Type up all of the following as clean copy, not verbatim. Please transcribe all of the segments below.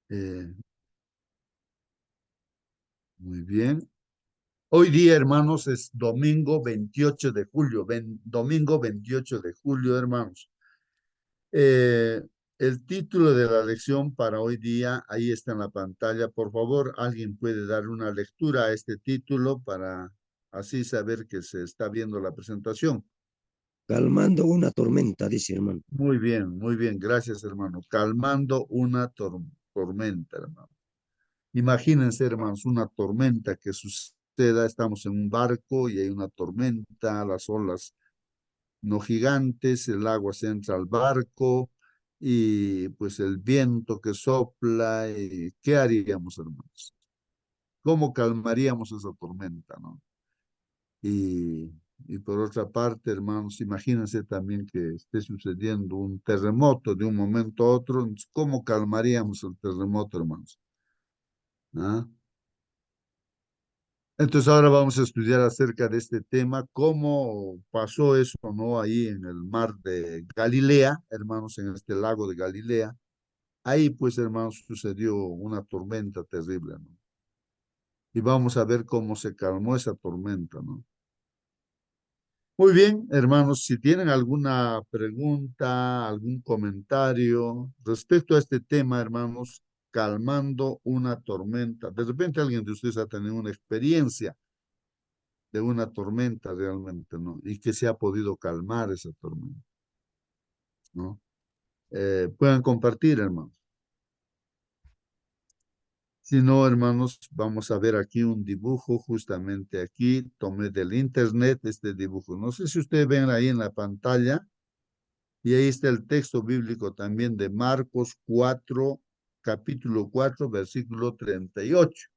Eh, muy bien. Hoy día, hermanos, es domingo 28 de julio. Domingo 28 de julio, hermanos. Eh, el título de la lección para hoy día, ahí está en la pantalla. Por favor, alguien puede dar una lectura a este título para así saber que se está viendo la presentación. Calmando una tormenta, dice hermano. Muy bien, gracias, hermano. Calmando una tormenta, hermano. Imagínense, hermanos, una tormenta que suceda, estamos en un barco y hay una tormenta, las olas no gigantes, el agua se entra al barco y pues el viento que sopla, y ¿qué haríamos, hermanos? ¿Cómo calmaríamos esa tormenta, no? Y, y por otra parte, hermanos, imagínense también que esté sucediendo un terremoto de un momento a otro, ¿cómo calmaríamos el terremoto, hermanos? ¿Ah? Entonces ahora vamos a estudiar acerca de este tema, cómo pasó eso, ¿no? Ahí en el mar de Galilea, hermanos, en este lago de Galilea. Ahí, pues, hermanos, sucedió una tormenta terrible, ¿no? Y vamos a ver cómo se calmó esa tormenta, ¿no? Muy bien, hermanos, si tienen alguna pregunta, algún comentario respecto a este tema, hermanos, calmando una tormenta. De repente alguien de ustedes ha tenido una experiencia de una tormenta realmente, ¿no? Y que se ha podido calmar esa tormenta, ¿no? Pueden compartir, hermanos. Si no, hermanos, vamos a ver aquí un dibujo, justamente aquí, tomé del internet este dibujo. No sé si ustedes ven ahí en la pantalla, y ahí está el texto bíblico también de Marcos 4, capítulo 4, versículo 38.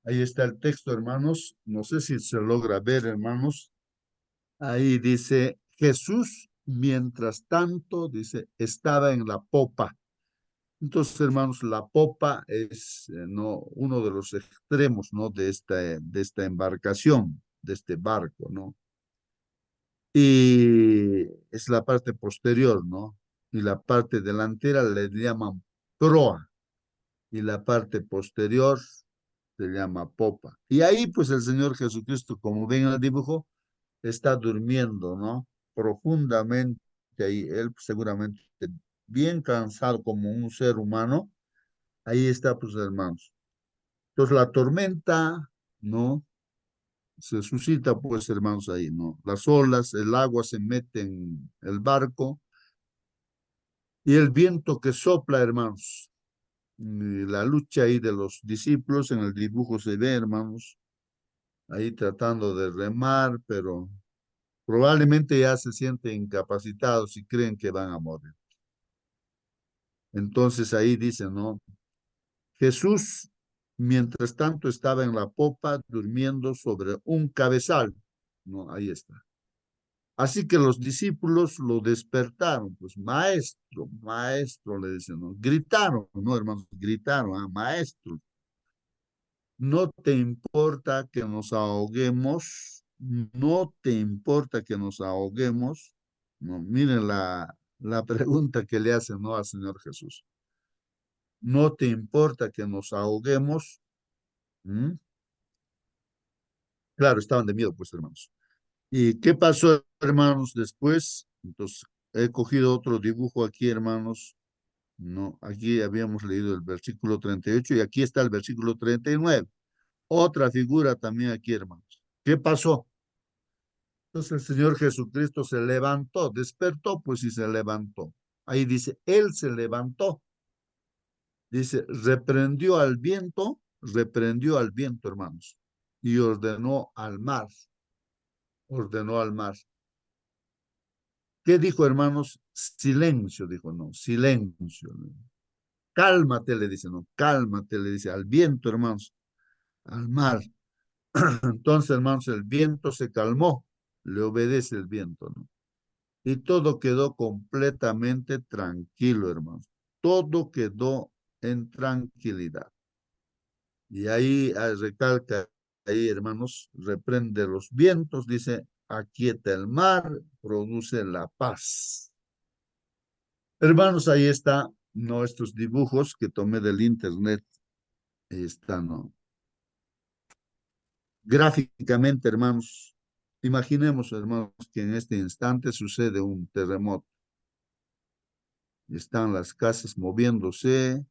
Ahí está el texto, hermanos. No sé si se logra ver, hermanos. Ahí dice, Jesús, mientras tanto, dice, estaba en la popa. Entonces, hermanos, la popa es no, uno de los extremos, ¿no? De esta embarcación, de este barco, ¿no? Y es la parte posterior, ¿no? Y la parte delantera le llaman proa, y la parte posterior se llama popa. Y ahí, pues, el Señor Jesucristo, como ven en el dibujo, está durmiendo, ¿no? Profundamente ahí, él seguramente bien cansado como un ser humano, ahí está, pues, hermanos. Entonces la tormenta, ¿no? Se suscita, pues, hermanos, ahí, ¿no? Las olas, el agua se mete en el barco y el viento que sopla, hermanos. Y la lucha ahí de los discípulos, en el dibujo se ve, hermanos, ahí tratando de remar, pero probablemente ya se sienten incapacitados y creen que van a morir. Entonces ahí dice, ¿no? Jesús, mientras tanto, estaba en la popa durmiendo sobre un cabezal, ¿no? Ahí está. Así que los discípulos lo despertaron, pues maestro, maestro, le dicen, ¿no? Gritaron, ¿no, hermanos? Gritaron, ah, maestro, ¿no te importa que nos ahoguemos? ¿No te importa que nos ahoguemos? No, miren la pregunta que le hacen, ¿no? Al Señor Jesús. ¿No te importa que nos ahoguemos? ¿Mm? Claro, estaban de miedo, pues, hermanos. ¿Y qué pasó, hermanos, después? Entonces, he cogido otro dibujo aquí, hermanos. No, aquí habíamos leído el versículo 38 y aquí está el versículo 39. Otra figura también aquí, hermanos. ¿Qué pasó? Entonces el Señor Jesucristo se levantó, despertó, pues y se levantó. Ahí dice, Él se levantó. Dice, reprendió al viento, hermanos, y ordenó al mar. ¿Qué dijo, hermanos? Silencio, dijo, no, silencio. Cálmate, le dice, no, cálmate, le dice al viento, hermanos, al mar. Entonces, hermanos, el viento se calmó, le obedece el viento, ¿no? Y todo quedó completamente tranquilo, hermanos. Todo quedó en tranquilidad. Y ahí recalca, ahí, hermanos, reprende los vientos, dice, aquieta el mar, produce la paz. Hermanos, ahí está. no estos dibujos que tomé del internet, están, ¿no? Gráficamente, hermanos, imaginemos, hermanos, que en este instante sucede un terremoto. Están las casas moviéndose.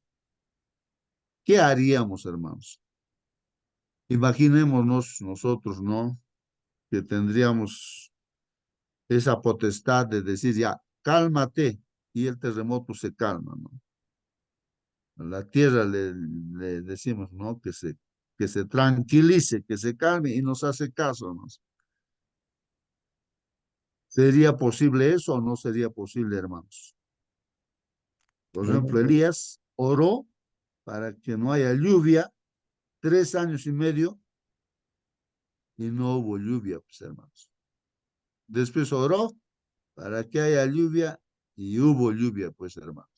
¿Qué haríamos, hermanos? Imaginémonos nosotros, ¿no? Que tendríamos esa potestad de decir, ya, cálmate, y el terremoto se calma, ¿no? A la tierra le decimos, ¿no? Que se tranquilice, que se calme y nos hace caso, ¿no? ¿Sería posible eso o no sería posible, hermanos? Por ejemplo, Hermano, Elías oró para que no haya lluvia 3 años y medio y no hubo lluvia, pues, hermanos. Después oró para que haya lluvia y hubo lluvia, pues, hermanos.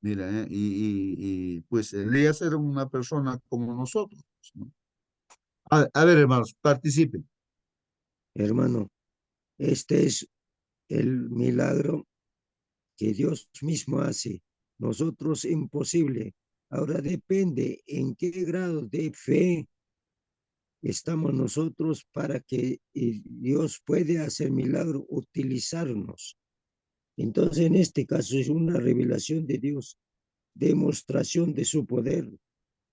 Mira, pues Elías era una persona como nosotros, pues, ¿no? A ver, hermanos, participen. hermano, este es el milagro que Dios mismo hace. Nosotros imposible. Ahora depende en qué grado de fe estamos nosotros para que Dios puede hacer milagro, utilizarnos. Entonces, en este caso es una revelación de Dios, demostración de su poder,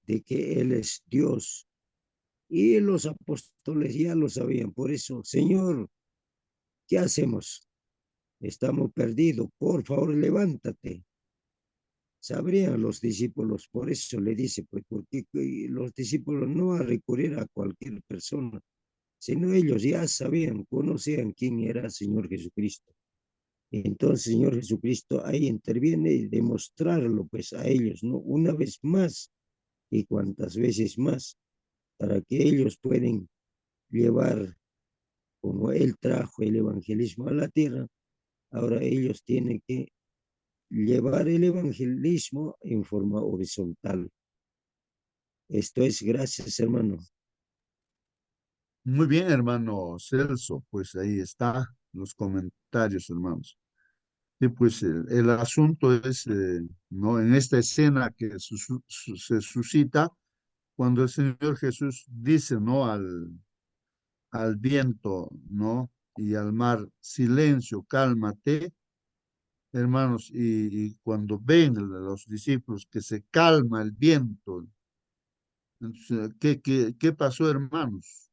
de que Él es Dios. Y los apóstoles ya lo sabían. Por eso, Señor, ¿qué hacemos? Estamos perdidos. Por favor, levántate. Sabrían los discípulos, por eso le dice, pues, porque los discípulos no van a recurrir a cualquier persona, sino ellos ya sabían, conocían quién era el Señor Jesucristo. Entonces, Señor Jesucristo ahí interviene y demostrarlo, pues, a ellos, ¿no? Una vez más y cuantas veces más, para que ellos puedan llevar, como Él trajo el evangelismo a la tierra, ahora ellos tienen que llevar el evangelismo en forma horizontal. Esto es gracias, hermano. Muy bien, hermano Celso, pues ahí está los comentarios, hermanos. Y pues el asunto es, ¿no? En esta escena que se suscita cuando el Señor Jesús dice, ¿no? Al viento, ¿no? Y al mar, silencio, cálmate, hermanos, y cuando ven los discípulos que se calma el viento, entonces, ¿qué pasó, hermanos?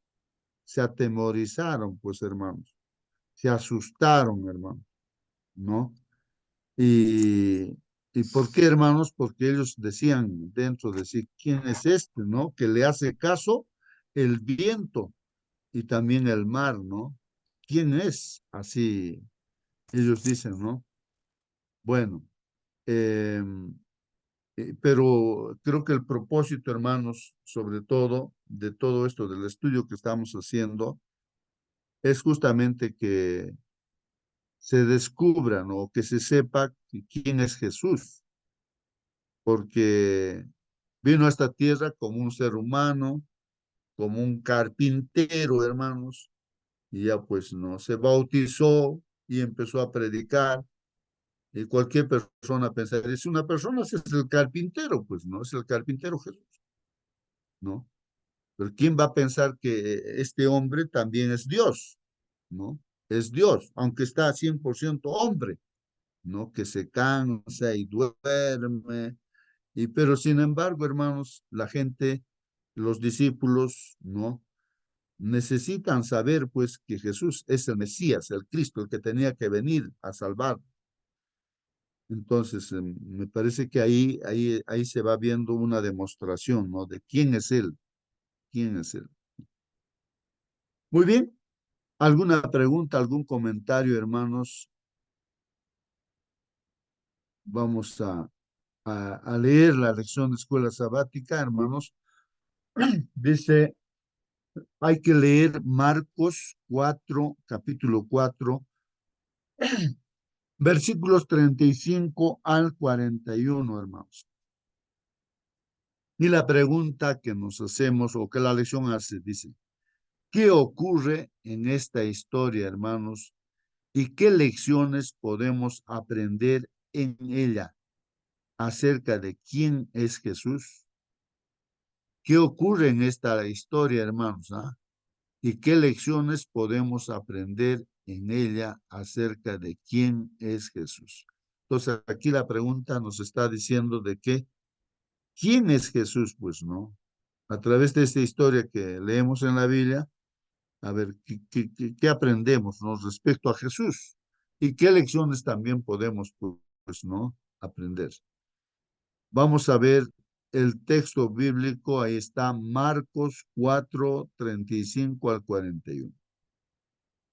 Se atemorizaron, pues, hermanos, se asustaron, hermanos, ¿no? Y, ¿Y por qué, hermanos? Porque ellos decían dentro de sí, ¿quién es este, no? Que le hace caso el viento y también el mar, ¿no? ¿Quién es? Así ellos dicen, ¿no? Bueno, eh, pero creo que el propósito, hermanos, sobre todo de todo esto, del estudio que estamos haciendo, es justamente que se descubra, ¿no? Que se sepa quién es Jesús, porque vino a esta tierra como un ser humano, como un carpintero, hermanos, y ya pues no, se bautizó y empezó a predicar. Y cualquier persona pensaría, si una persona es el carpintero, pues no, es el carpintero Jesús, ¿no? Pero ¿quién va a pensar que este hombre también es Dios, ¿no? Es Dios, aunque está 100% hombre, ¿no? Que se cansa y duerme. Y pero sin embargo, hermanos, la gente, los discípulos, ¿no? Necesitan saber, pues, que Jesús es el Mesías, el Cristo, el que tenía que venir a salvar. Entonces, me parece que ahí se va viendo una demostración, ¿no? De quién es Él, quién es Él. Muy bien. ¿Alguna pregunta, algún comentario, hermanos? Vamos a leer la lección de escuela sabática, hermanos. Dice, hay que leer Marcos 4, capítulo 4, versículos 35 al 41, hermanos. Y la pregunta que nos hacemos o que la lección hace, dice, ¿qué ocurre en esta historia, hermanos? ¿Y qué lecciones podemos aprender en ella? acerca de quién es Jesús? ¿Qué ocurre en esta historia, hermanos? ¿Ah? ¿Y qué lecciones podemos aprender en ella acerca de quién es Jesús? Entonces, aquí la pregunta nos está diciendo de que, ¿quién es Jesús? Pues, ¿no? A través de esta historia que leemos en la Biblia, a ver, ¿qué aprendemos, ¿no? Respecto a Jesús? ¿Y qué lecciones también podemos, pues, ¿no? Aprender. Vamos a ver el texto bíblico, ahí está Marcos 4:35 al 41.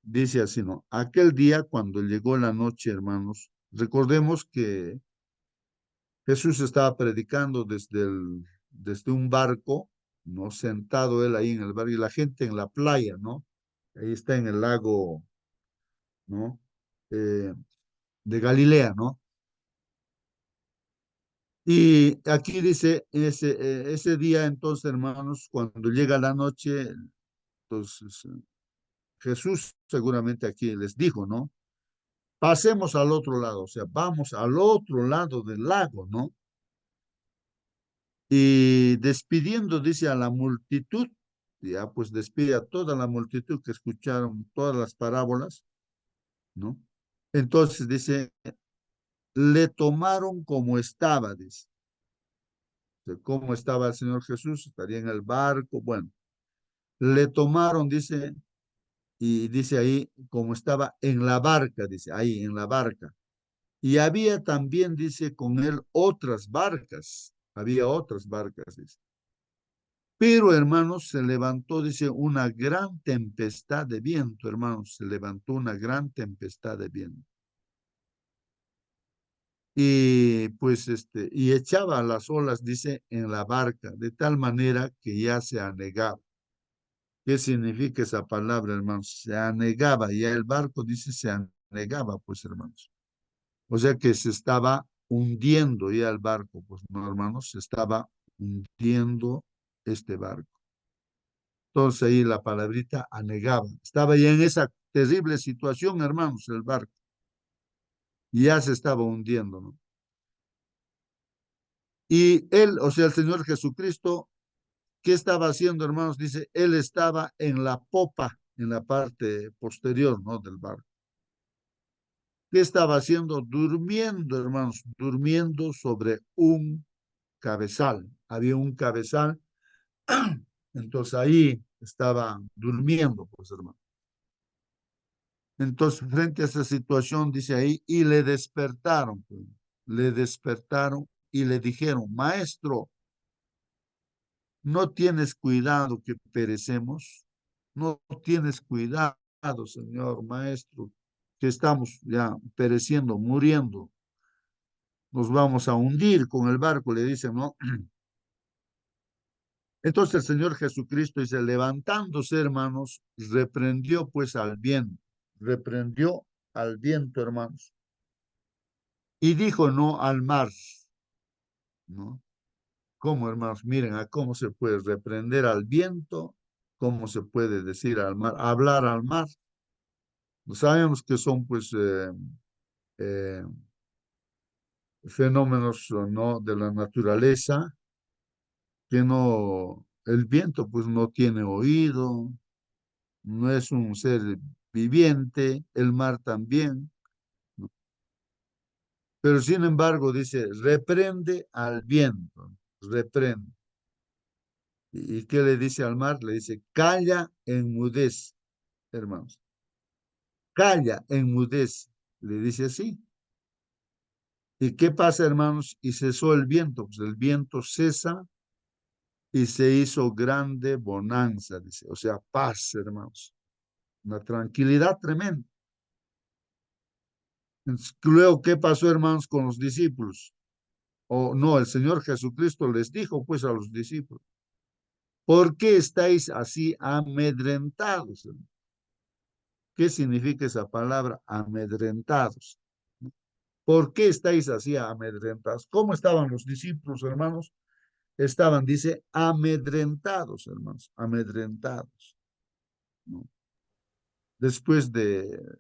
Dice así, ¿no? Aquel día cuando llegó la noche, hermanos, recordemos que Jesús estaba predicando desde un barco, ¿no? Sentado él ahí en el barco y la gente en la playa, ¿no? Ahí está en el lago, ¿no? Eh, de Galilea, ¿no? Y aquí dice, ese día entonces, hermanos, cuando llega la noche, entonces Jesús seguramente aquí les dijo, ¿no? Pasemos al otro lado, o sea, vamos al otro lado del lago, ¿no? Y despidiendo, dice a la multitud, ya pues despide a toda la multitud que escucharon todas las parábolas, ¿no? Entonces dice, le tomaron como estaba, dice. ¿Cómo estaba el Señor Jesús? Estaría en el barco, bueno, le tomaron, dice, y dice ahí, como estaba en la barca, dice, ahí en la barca. Y había también, dice, con él otras barcas, había otras barcas, dice. Pero, hermanos, se levantó, dice, una gran tempestad de viento, hermanos, se levantó una gran tempestad de viento. Y pues, y echaba las olas, dice, en la barca, de tal manera que ya se anegaba. ¿Qué significa esa palabra, hermanos? Se anegaba, y el barco, dice, se anegaba, pues, hermanos. O sea que se estaba hundiendo ya el barco, pues, no, hermanos, se estaba hundiendo este barco. Entonces ahí la palabrita anegaba. Estaba ya en esa terrible situación, hermanos, el barco. Y ya se estaba hundiendo, ¿no? Y él, o sea, el Señor Jesucristo, ¿qué estaba haciendo, hermanos? Dice, él estaba en la popa, en la parte posterior, ¿no? Del barco. ¿Qué estaba haciendo? Durmiendo, hermanos, durmiendo sobre un cabezal. Había un cabezal, entonces ahí estaba durmiendo, pues, hermano. Entonces, frente a esa situación, dice ahí, y pues, le despertaron y le dijeron, maestro, ¿no tienes cuidado que perecemos? ¿No tienes cuidado, señor maestro, que estamos ya pereciendo, muriendo? Nos vamos a hundir con el barco, le dicen, ¿no? Entonces el Señor Jesucristo dice, levantándose, hermanos, reprendió pues al viento, reprendió al viento, hermanos, y dijo no al mar, ¿no? ¿Cómo, hermanos? Miren a cómo se puede reprender al viento, cómo se puede decir al mar, hablar al mar. Sabemos que son pues eh, fenómenos, ¿no? De la naturaleza, que no, el viento pues no tiene oído, no es un ser viviente, el mar también, ¿no? Pero sin embargo dice, reprende al viento, reprende. ¿Y qué le dice al mar? Le dice, calla, enmudece, hermanos. Calla, enmudece. Le dice así. ¿Y qué pasa, hermanos? Y cesó el viento, pues el viento cesa y se hizo grande bonanza, dice. O sea, paz, hermanos. Una tranquilidad tremenda. Entonces, luego, ¿qué pasó, hermanos, con los discípulos? O no, el Señor Jesucristo les dijo, pues, a los discípulos, ¿por qué estáis así amedrentados, hermanos? ¿Qué significa esa palabra, amedrentados? ¿Por qué estáis así amedrentados? ¿Cómo estaban los discípulos, hermanos? Estaban, dice, amedrentados, hermanos, amedrentados, ¿no? Después de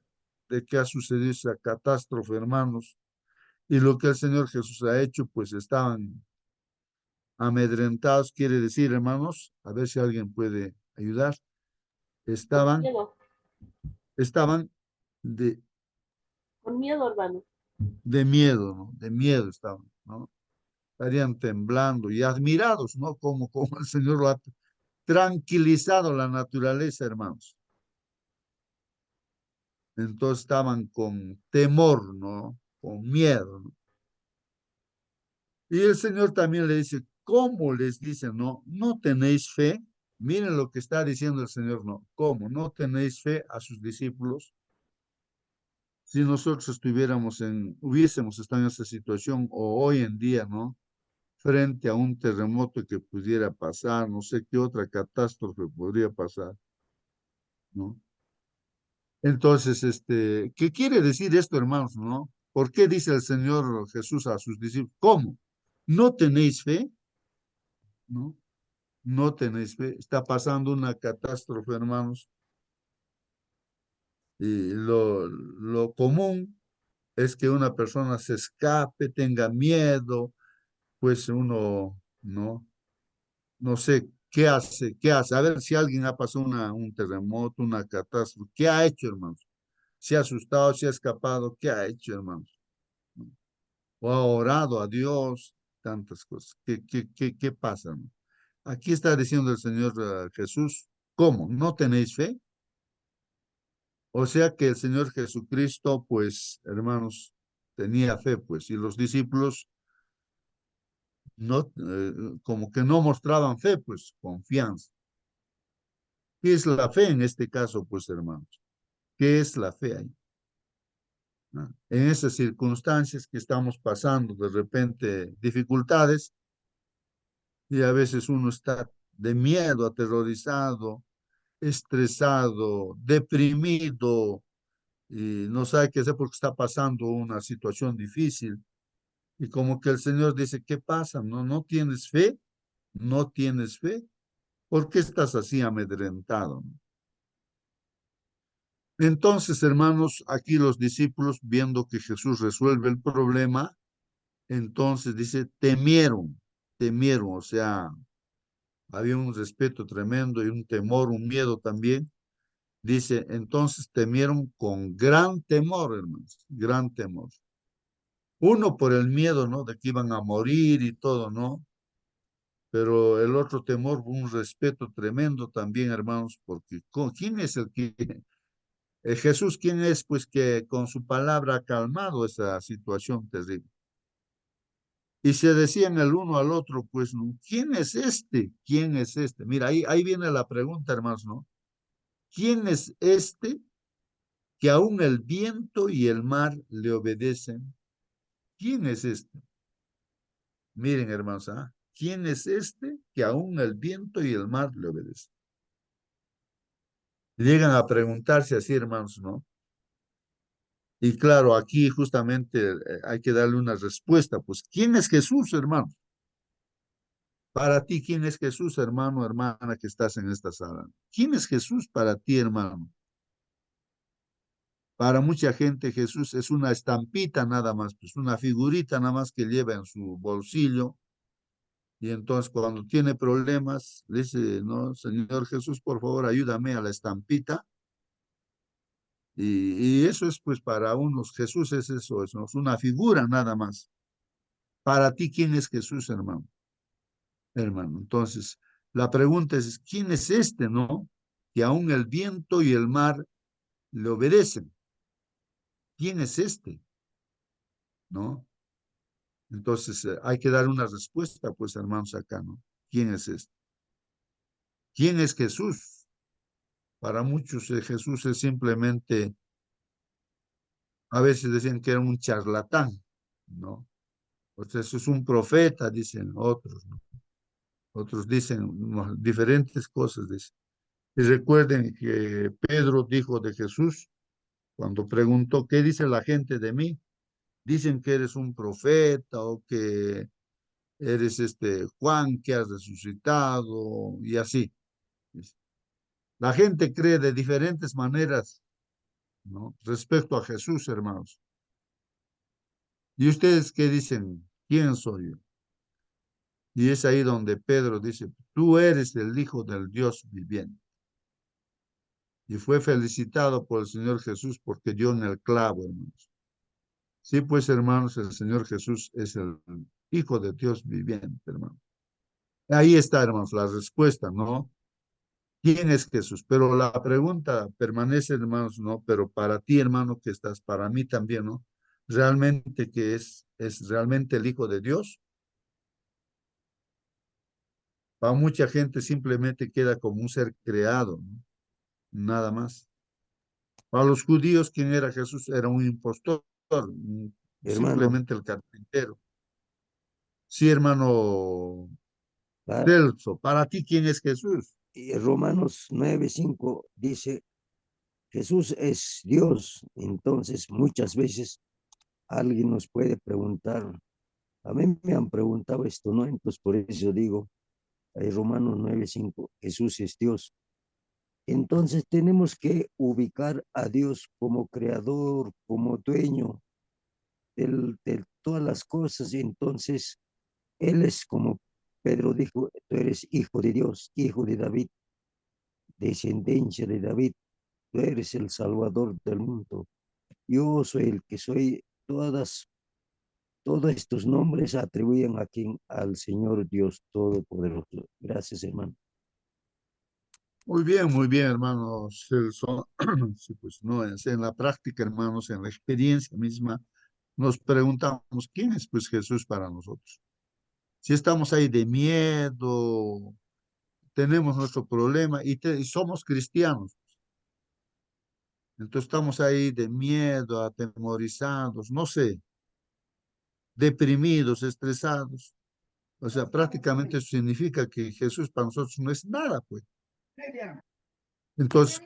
que ha sucedido esa catástrofe, hermanos, Y lo que el Señor Jesús ha hecho, pues estaban amedrentados, quiere decir, hermanos, a ver si alguien puede ayudar, Con estaban, miedo, estaban de, con miedo, hermano. de miedo, ¿no? De miedo estaban, ¿no? Estarían temblando y admirados, ¿no? Como el Señor lo ha tranquilizado la naturaleza, hermanos. Entonces estaban con temor, ¿no? Con miedo, ¿no? Y el Señor también le dice, ¿cómo les dice, no? ¿No tenéis fe? Miren lo que está diciendo el Señor, ¿no? ¿Cómo? ¿No tenéis fe a sus discípulos? Si nosotros hubiésemos estado en esa situación, o hoy en día, ¿no? Frente a un terremoto que pudiera pasar, no sé qué otra catástrofe podría pasar, ¿no? Entonces, ¿qué quiere decir esto, hermanos, no? ¿Por qué dice el Señor Jesús a sus discípulos? ¿Cómo? ¿No tenéis fe? ¿No? No tenéis fe. Está pasando una catástrofe, hermanos. Y lo común es que una persona se escape, tenga miedo, pues uno, no sé, ¿qué hace? A ver si alguien ha pasado un terremoto, una catástrofe. ¿Qué ha hecho, hermanos? ¿Se ha asustado, se ha escapado? ¿Qué ha hecho, hermanos? ¿O ha orado a Dios? Tantas cosas. ¿Qué pasa, no? Aquí está diciendo el Señor Jesús, ¿cómo? ¿No tenéis fe? O sea que el Señor Jesucristo, pues, hermanos, tenía fe, pues, y los discípulos no, como que no mostraban fe, pues, confianza. ¿Qué es la fe en este caso, pues, hermanos? ¿Qué es la fe ahí? ¿No? En esas circunstancias que estamos pasando, de repente, dificultades, y a veces uno está de miedo, aterrorizado, estresado, deprimido, y no sabe qué hacer porque está pasando una situación difícil. Y como que el Señor dice, ¿qué pasa? ¿No tienes fe? ¿No tienes fe? ¿Por qué estás así amedrentado? Entonces, hermanos, aquí los discípulos, viendo que Jesús resuelve el problema, entonces dice, temieron, o sea, había un respeto tremendo y un temor, un miedo también. Dice, entonces temieron con gran temor, hermanos, gran temor. Uno por el miedo, ¿no? De que iban a morir y todo, ¿no? Pero el otro temor, un respeto tremendo también, hermanos, porque ¿quién es el que, Jesús, quién es, pues que con su palabra ha calmado esa situación terrible? Y se decían el uno al otro, pues, ¿no? ¿Quién es este? ¿Quién es este? Mira, ahí viene la pregunta, hermanos, ¿no? ¿Quién es este que aún el viento y el mar le obedecen? ¿Quién es este? Miren, hermanos, ¿ah? ¿Quién es este que aún el viento y el mar le obedecen? Llegan a preguntarse así, hermanos, ¿no? Y claro, aquí justamente hay que darle una respuesta, pues, ¿quién es Jesús, hermano? Para ti, ¿quién es Jesús, hermano, hermana, que estás en esta sala? ¿Quién es Jesús para ti, hermano? Para mucha gente Jesús es una estampita nada más, pues una figurita nada más que lleva en su bolsillo. Y entonces cuando tiene problemas, le dice, no, Señor Jesús, por favor, ayúdame a la estampita. Y eso es pues para unos, Jesús es eso, es una figura nada más. Para ti, ¿quién es Jesús, hermano? Hermano, entonces, la pregunta es, ¿quién es este, no? Que aún el viento y el mar le obedecen. ¿Quién es este? ¿No? Entonces, hay que dar una respuesta, pues, hermanos, acá, ¿no? ¿Quién es este? ¿Quién es Jesús? Para muchos, Jesús es simplemente, a veces decían que era un charlatán, ¿no? O sea, eso es un profeta, dicen otros, ¿no? Otros dicen diferentes cosas, dicen. Y recuerden que Pedro dijo de Jesús, cuando preguntó, ¿qué dice la gente de mí? Dicen que eres un profeta o que eres Juan que has resucitado y así. La gente cree de diferentes maneras, ¿no? Respecto a Jesús, hermanos. ¿Y ustedes qué dicen? ¿Quién soy yo? Y es ahí donde Pedro dice, tú eres el Hijo del Dios viviente. Y fue felicitado por el Señor Jesús porque dio en el clavo, hermanos. Sí, pues, hermanos, el Señor Jesús es el Hijo de Dios viviente, hermano. Ahí está, hermanos, la respuesta, ¿no? ¿Quién es Jesús? Pero la pregunta permanece, hermanos, ¿no? Pero para ti, hermano, que estás, para mí también, ¿no? ¿Realmente que es realmente el Hijo de Dios? Para mucha gente simplemente queda como un ser creado, ¿no? Nada más. Para los judíos, ¿quién era Jesús? Era un impostor, Hermano, simplemente el carpintero. Sí, hermano pa- Celso, para ti, ¿quién es Jesús? Romanos 9:5 dice, Jesús es Dios. Entonces, muchas veces alguien nos puede preguntar, a mí me han preguntado esto, ¿no? Entonces, por eso digo, Romanos 9:5, Jesús es Dios. Entonces, tenemos que ubicar a Dios como creador, como dueño de todas las cosas. Entonces, Él es como Pedro dijo, tú eres hijo de Dios, hijo de David, descendencia de David, tú eres el Salvador del mundo. Yo soy el que soy, todos estos nombres atribuyen a quien, al Señor Dios Todopoderoso. Gracias, hermano. Muy bien, hermanos Celso. Sí, pues no es en la práctica, hermanos, en la experiencia misma, nos preguntamos, ¿quién es pues Jesús para nosotros? Si estamos ahí de miedo, tenemos nuestro problema y somos cristianos, entonces estamos ahí de miedo, atemorizados, no sé, deprimidos, estresados. O sea, prácticamente eso significa que Jesús para nosotros no es nada, pues. Entonces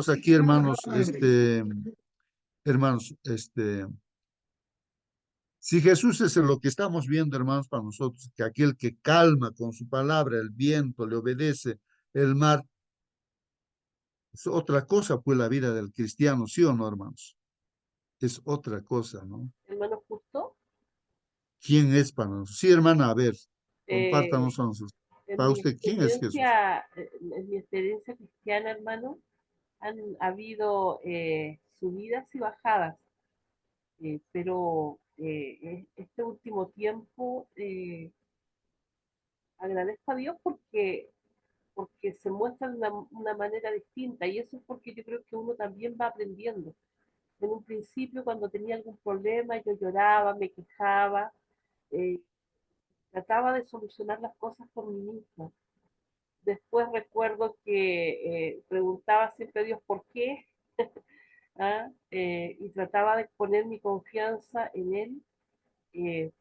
aquí, hermanos, si Jesús es lo que estamos viendo, hermanos, para nosotros, que aquel que calma con su palabra el viento, le obedece el mar, es otra cosa, pues, la vida del cristiano, ¿sí o no, hermanos? Es otra cosa, ¿no? Hermano Justo, ¿Quién es para nosotros? Sí, hermana, a ver, eh, compártanos a nosotros. en Para mi usted, ¿quién es Jesús? experiencia, en mi experiencia cristiana, hermano, han habido subidas y bajadas, pero este último tiempo agradezco a Dios porque se muestra de una manera distinta y eso es porque yo creo que uno también va aprendiendo. En un principio, cuando tenía algún problema, yo lloraba, me quejaba, eh, trataba de solucionar las cosas por mí misma. Después recuerdo que preguntaba siempre a Dios por qué, ¿ah? Y trataba de poner mi confianza en Él,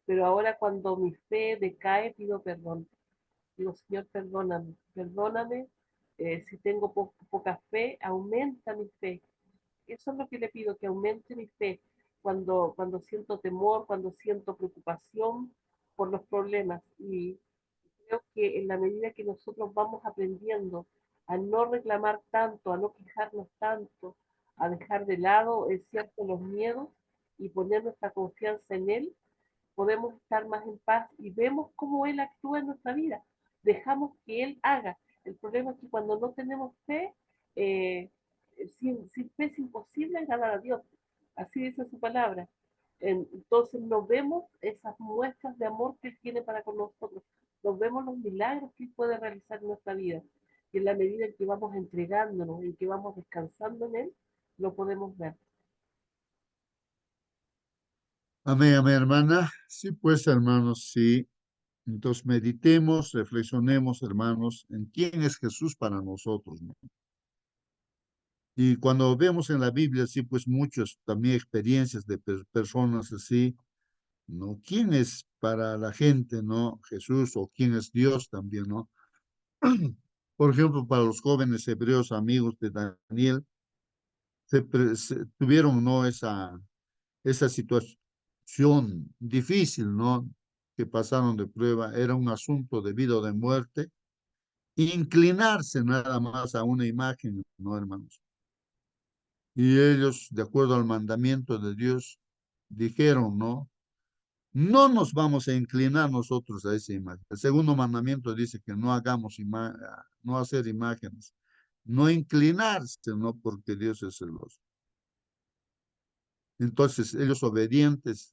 pero ahora cuando mi fe decae pido perdón. Digo, Señor, perdóname, perdóname, si tengo poca fe, aumenta mi fe. Eso es lo que le pido, que aumente mi fe cuando siento temor, cuando siento preocupación por los problemas. Y creo que en la medida que nosotros vamos aprendiendo a no reclamar tanto, a no quejarnos tanto, a dejar de lado, es cierto, los miedos y poner nuestra confianza en Él, podemos estar más en paz y vemos cómo Él actúa en nuestra vida. Dejamos que Él haga. El problema es que cuando no tenemos fe, eh, sin fe es imposible agradar a Dios. Así dice su palabra. Entonces no vemos esas muestras de amor que Él tiene para con nosotros. Nos vemos los milagros que Él puede realizar en nuestra vida. Y en la medida en que vamos entregándonos, en que vamos descansando en Él, lo podemos ver. Amén, amén, hermana. Sí, pues, hermanos, sí. Entonces meditemos, reflexionemos, hermanos, en quién es Jesús para nosotros, ¿no? Y cuando vemos en la Biblia, sí, pues muchos también experiencias de personas así, ¿no? ¿Quién es para la gente, no? Jesús o quién es Dios también, ¿no? Por ejemplo, para los jóvenes hebreos amigos de Daniel, tuvieron, ¿no? Esa situación difícil, ¿no? Que pasaron de prueba, era un asunto de vida o de muerte, inclinarse nada más a una imagen, ¿no, hermanos? Y ellos, de acuerdo al mandamiento de Dios, dijeron, ¿no? No nos vamos a inclinar nosotros a esa imagen. El segundo mandamiento dice que no hagamos no hacer imágenes, no inclinarse, ¿no? Porque Dios es celoso. Entonces, ellos obedientes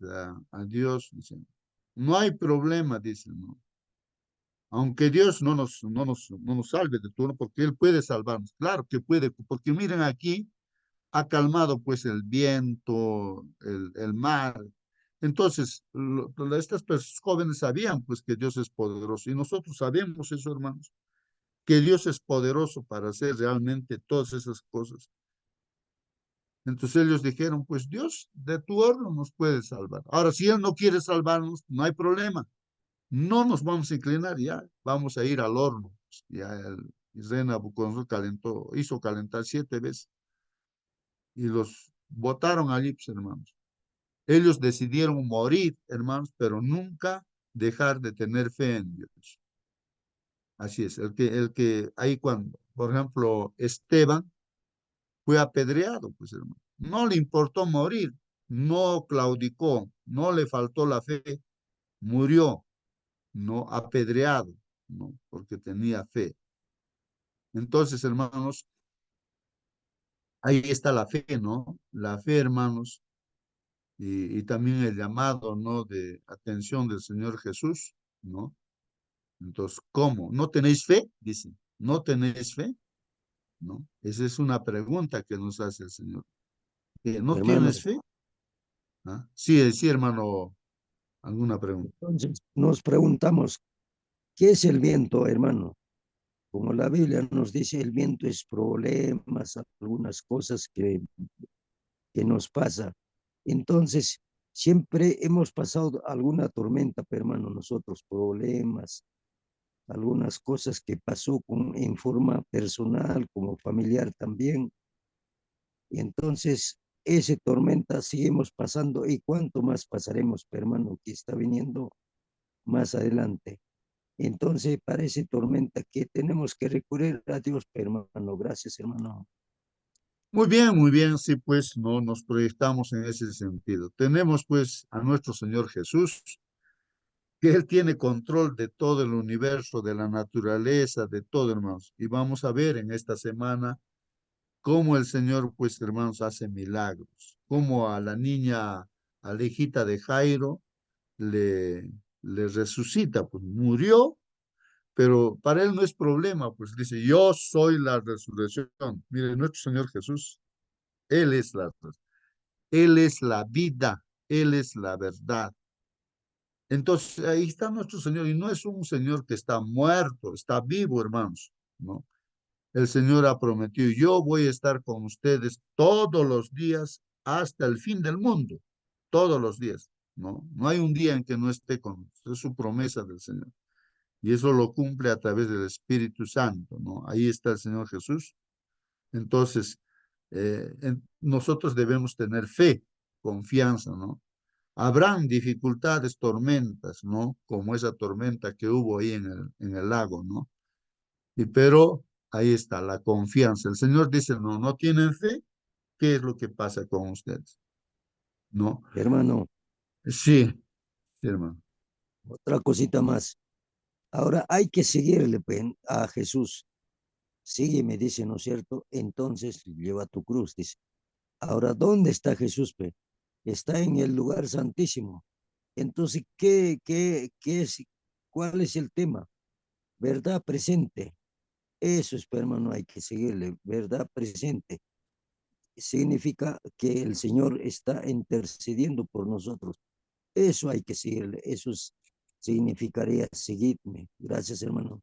a Dios, dicen, no hay problema, dicen, ¿no? Aunque Dios no nos salve de todo, porque Él puede salvarnos. Claro que puede, porque miren aquí, ha calmado pues el viento, el mar. Entonces, estas jóvenes sabían pues que Dios es poderoso y nosotros sabemos eso, hermanos, que Dios es poderoso para hacer realmente todas esas cosas. Entonces ellos dijeron, pues Dios de tu horno nos puede salvar. Ahora, si Él no quiere salvarnos, no hay problema. No nos vamos a inclinar ya, vamos a ir al horno. Ya el rey Nabucodonosor hizo calentar 7 veces y los botaron allí, pues, hermanos. Ellos decidieron morir, hermanos, pero nunca dejar de tener fe en Dios. Así es, ahí cuando, por ejemplo, Esteban fue apedreado, pues hermano, no le importó morir, no claudicó, no le faltó la fe, murió, no apedreado, no, porque tenía fe. Entonces, hermanos, ahí está la fe, ¿no? La fe, hermanos, y también el llamado, ¿no? De atención del Señor Jesús, ¿no? Entonces, ¿cómo? ¿No tenéis fe? Dicen, ¿no tenéis fe? ¿No? Esa es una pregunta que nos hace el Señor. ¿No Hermano, tienes fe? ¿Ah? Sí, sí, hermano, alguna pregunta. entonces nos preguntamos, ¿qué es el viento, hermano? Como la Biblia nos dice, el viento es problemas, algunas cosas que nos pasa. Entonces, siempre hemos pasado alguna tormenta, pero, hermano, nosotros, problemas, algunas cosas que pasó en forma personal, como familiar también. Y entonces, ese tormenta seguimos pasando y cuánto más pasaremos, hermano, que está viniendo más adelante. Entonces, parece tormenta que tenemos que recurrir a Dios, hermano. Gracias, hermano. Muy bien, sí, pues no nos proyectamos en ese sentido. Tenemos pues a nuestro Señor Jesús, que Él tiene control de todo el universo, de la naturaleza, de todo, hermanos. Y vamos a ver en esta semana cómo el Señor, pues, hermanos, hace milagros, cómo a la niña, a la hijita de Jairo, le resucita, pues murió, pero para él no es problema, pues dice, yo soy la resurrección. Mire, nuestro Señor Jesús, Él es Él es la vida, Él es la verdad. Entonces, ahí está nuestro Señor, y no es un Señor que está muerto, está vivo, hermanos, ¿no? El Señor ha prometido, yo voy a estar con ustedes todos los días hasta el fin del mundo, todos los días, ¿no? No hay un día en que no esté con ustedes, es su promesa del Señor. Y eso lo cumple a través del Espíritu Santo, ¿no? Ahí está el Señor Jesús. Entonces, nosotros debemos tener fe, confianza, ¿no? Habrán dificultades, tormentas, ¿no? Como esa tormenta que hubo ahí en el lago, ¿no? Pero ahí está la confianza. El Señor dice, no, no tienen fe. ¿Qué es lo que pasa con ustedes? ¿No? Hermano, Sí, sí, hermano. otra cosita más. Ahora hay que seguirle a Jesús. Sígueme, dice, ¿no es cierto? Entonces lleva tu cruz, dice. Ahora, ¿dónde está Jesús, pe? Está en el lugar santísimo. Entonces, ¿qué es? ¿Cuál es el tema? Verdad presente. Eso es, pe, hermano, hay que seguirle. Verdad presente. Significa que el Señor está intercediendo por nosotros. Eso hay que seguirle. Significaría seguirme. Gracias, hermano.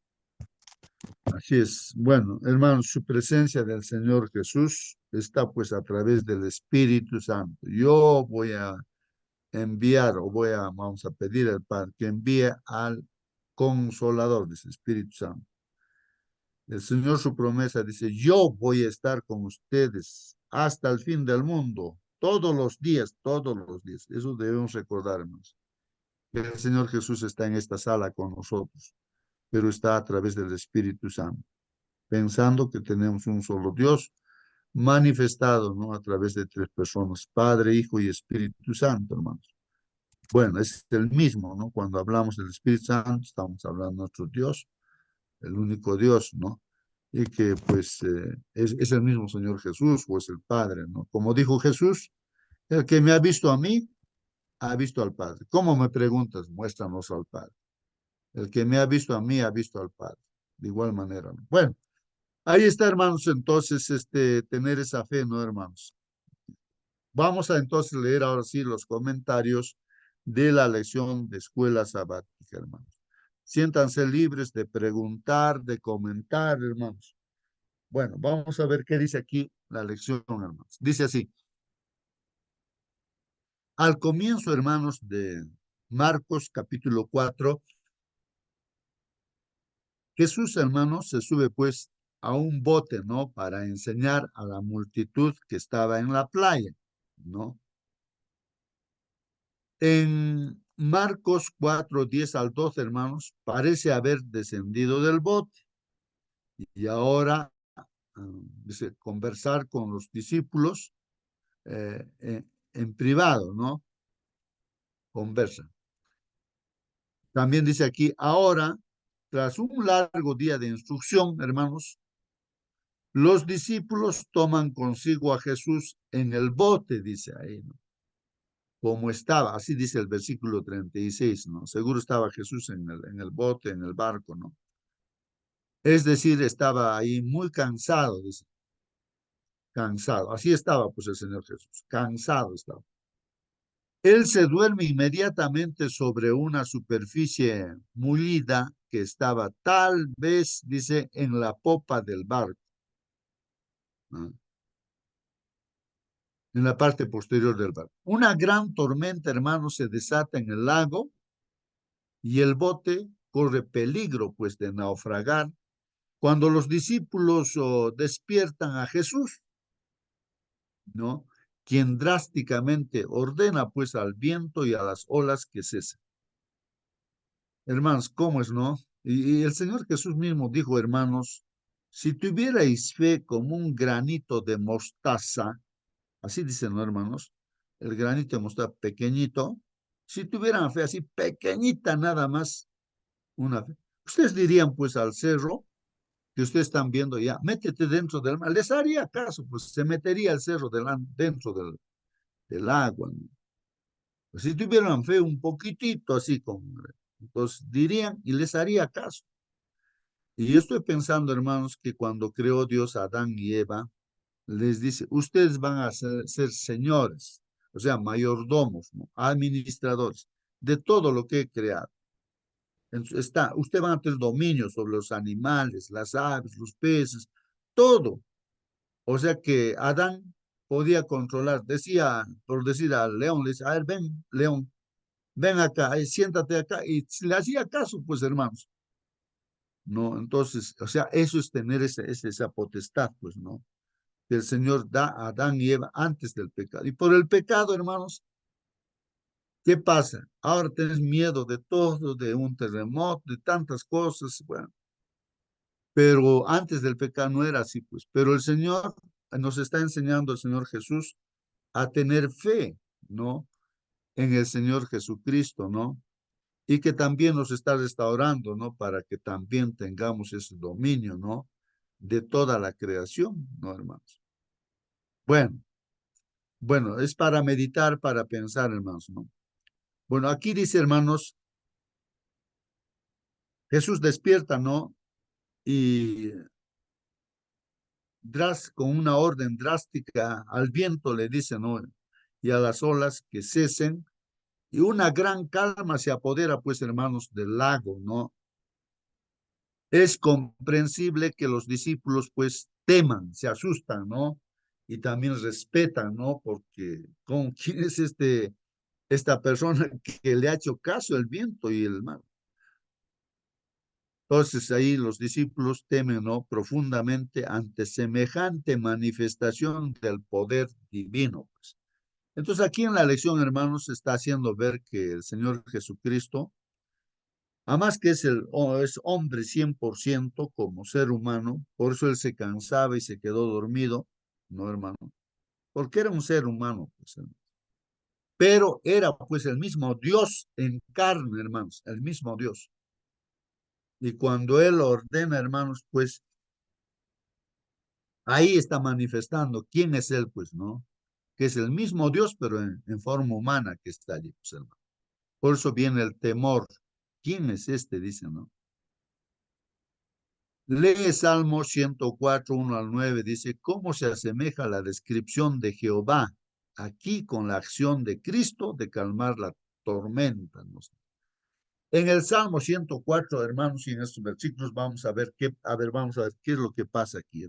Así es. Bueno, hermano, su presencia del Señor Jesús está pues a través del Espíritu Santo. Yo voy a enviar o vamos a pedir al Padre que envíe al Consolador de ese Espíritu Santo. El Señor su promesa dice, yo voy a estar con ustedes hasta el fin del mundo, todos los días, todos los días. Eso debemos recordarnos. El Señor Jesús está en esta sala con nosotros, pero está a través del Espíritu Santo, pensando que tenemos un solo Dios. manifestado, ¿no? A través de tres personas, Padre, Hijo y Espíritu Santo, hermanos. Bueno, es el mismo, ¿no? Cuando hablamos del Espíritu Santo, estamos hablando de nuestro Dios, el único Dios, ¿no? Y que pues es el mismo Señor Jesús o es el Padre, ¿no? Como dijo Jesús, el que me ha visto a mí, ha visto al Padre. ¿Cómo me preguntas? Muéstranos al Padre. El que me ha visto a mí, ha visto al Padre. De igual manera, ¿no? Bueno, ahí está, hermanos, entonces, tener esa fe, ¿no, hermanos? Vamos a entonces leer ahora sí los comentarios de la lección de escuela sabática, hermanos. Siéntanse libres de preguntar, de comentar, hermanos. Bueno, vamos a ver qué dice aquí la lección, hermanos. Dice así. Al comienzo, hermanos, de Marcos capítulo 4, Jesús, hermanos, se sube pues a un bote, ¿no? Para enseñar a la multitud que estaba en la playa, ¿no? En Marcos 4, 10 al 12, hermanos, parece haber descendido del bote y ahora dice, conversar con los discípulos en privado, ¿no? Conversa. También dice aquí, ahora, tras un largo día de instrucción, hermanos, los discípulos toman consigo a Jesús en el bote, dice ahí, ¿no? Como estaba, así dice el versículo 36, ¿no? Seguro estaba Jesús en el bote, en el barco, ¿no? Es decir, estaba ahí muy cansado, dice, cansado. Así estaba, pues, el Señor Jesús, cansado estaba. Él se duerme inmediatamente sobre una superficie mulida que estaba tal vez, dice, en la popa del barco, ¿no? En la parte posterior del barco. Una gran tormenta, hermanos, se desata en el lago y el bote corre peligro, pues, de naufragar. Cuando los discípulos despiertan a Jesús, ¿no? Quien drásticamente ordena, pues, al viento y a las olas que cesen. Hermanos, ¿cómo es, no? Y el Señor Jesús mismo dijo, hermanos, si tuvierais fe como un granito de mostaza, así dicen, ¿no, hermanos? El granito de mostaza pequeñito, si tuvieran fe así pequeñita nada más, una fe, ustedes dirían pues al cerro que ustedes están viendo ya, métete dentro del mar, les haría caso, pues se metería el cerro dentro del agua, ¿no? Pues, si tuvieran fe un poquitito así, entonces dirían y les haría caso. Y yo estoy pensando, hermanos, que cuando creó Dios a Adán y Eva, les dice, ustedes van a ser señores, o sea, mayordomos, ¿no? Administradores de todo lo que he creado. Ustedes van a tener dominio sobre los animales, las aves, los peces, todo. O sea que Adán podía controlar, decía, por decir al león, le decía, a ver, ven, león, ven acá, siéntate acá, y le hacía caso, pues, hermanos. ¿No? Entonces, o sea, eso es tener esa potestad, pues, ¿no? Que el Señor da a Adán y Eva antes del pecado. Y por el pecado, hermanos, ¿qué pasa? Ahora tienes miedo de todo, de un terremoto, de tantas cosas, bueno, pero antes del pecado no era así, pues. Pero el Señor nos está enseñando, el Señor Jesús, a tener fe, ¿no? En el Señor Jesucristo, ¿no? Y que también nos está restaurando, ¿no? Para que también tengamos ese dominio, ¿no? De toda la creación, ¿no, hermanos? Bueno, bueno, es para meditar, para pensar, hermanos, ¿no? Bueno, aquí dice, hermanos, Jesús despierta, ¿no? Y con una orden drástica al viento le dice, ¿no? Y a las olas que cesen, y una gran calma se apodera, pues, hermanos, del lago, ¿no? Es comprensible que los discípulos pues teman, se asustan, ¿no? Y también respetan, ¿no? Porque ¿con quién es esta persona que le ha hecho caso el viento y el mar? Entonces ahí los discípulos temen, ¿no? Profundamente ante semejante manifestación del poder divino, pues. Entonces aquí en la lección, hermanos, se está haciendo ver que el Señor Jesucristo, además que es hombre 100% como ser humano, por eso él se cansaba y se quedó dormido, ¿no, hermano? Porque era un ser humano, pues, hermano. Pero era pues el mismo Dios en carne, hermanos, el mismo Dios. Y cuando Él ordena, hermanos, pues ahí está manifestando quién es Él, pues, ¿no? Que es el mismo Dios, pero en forma humana que está allí, pues, hermano. Por eso viene el temor. ¿Quién es este? Dice, ¿no? Lee Salmo 104, 1 al 9, dice, ¿cómo se asemeja la descripción de Jehová aquí con la acción de Cristo de calmar la tormenta? ¿No? En el Salmo 104, hermanos, y en estos versículos vamos a ver vamos a ver qué es lo que pasa aquí.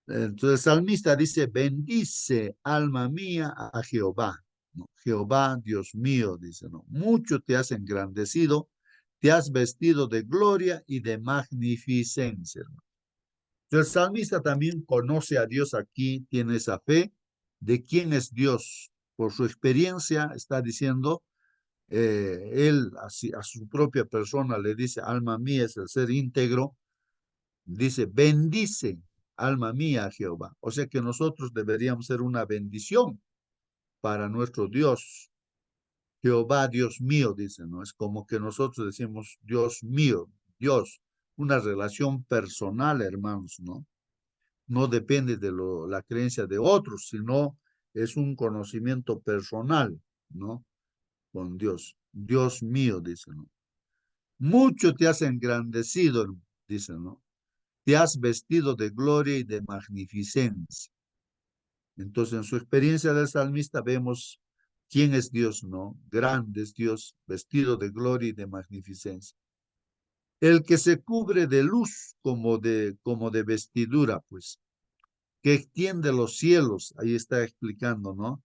Entonces el salmista dice, bendice alma mía a Jehová. ¿No? Jehová, Dios mío, dice, ¿no? Mucho te has engrandecido, te has vestido de gloria y de magnificencia. ¿No? El salmista también conoce a Dios aquí, tiene esa fe de quién es Dios. Por su experiencia está diciendo, él a su propia persona le dice, alma mía es el ser íntegro, dice, bendice, alma mía, a Jehová. O sea que nosotros deberíamos ser una bendición para nuestro Dios. Jehová, Dios mío, dice, ¿no? Es como que nosotros decimos, Dios mío, Dios, una relación personal, hermanos, ¿no? No depende de la creencia de otros, sino es un conocimiento personal, ¿no? Con Dios. Dios mío, dice, ¿no? Mucho te has engrandecido, dice, ¿no? Te has vestido de gloria y de magnificencia. Entonces, en su experiencia del salmista vemos quién es Dios, ¿no? Grande es Dios, vestido de gloria y de magnificencia. El que se cubre de luz como de vestidura, pues, que extiende los cielos, ahí está explicando, ¿no?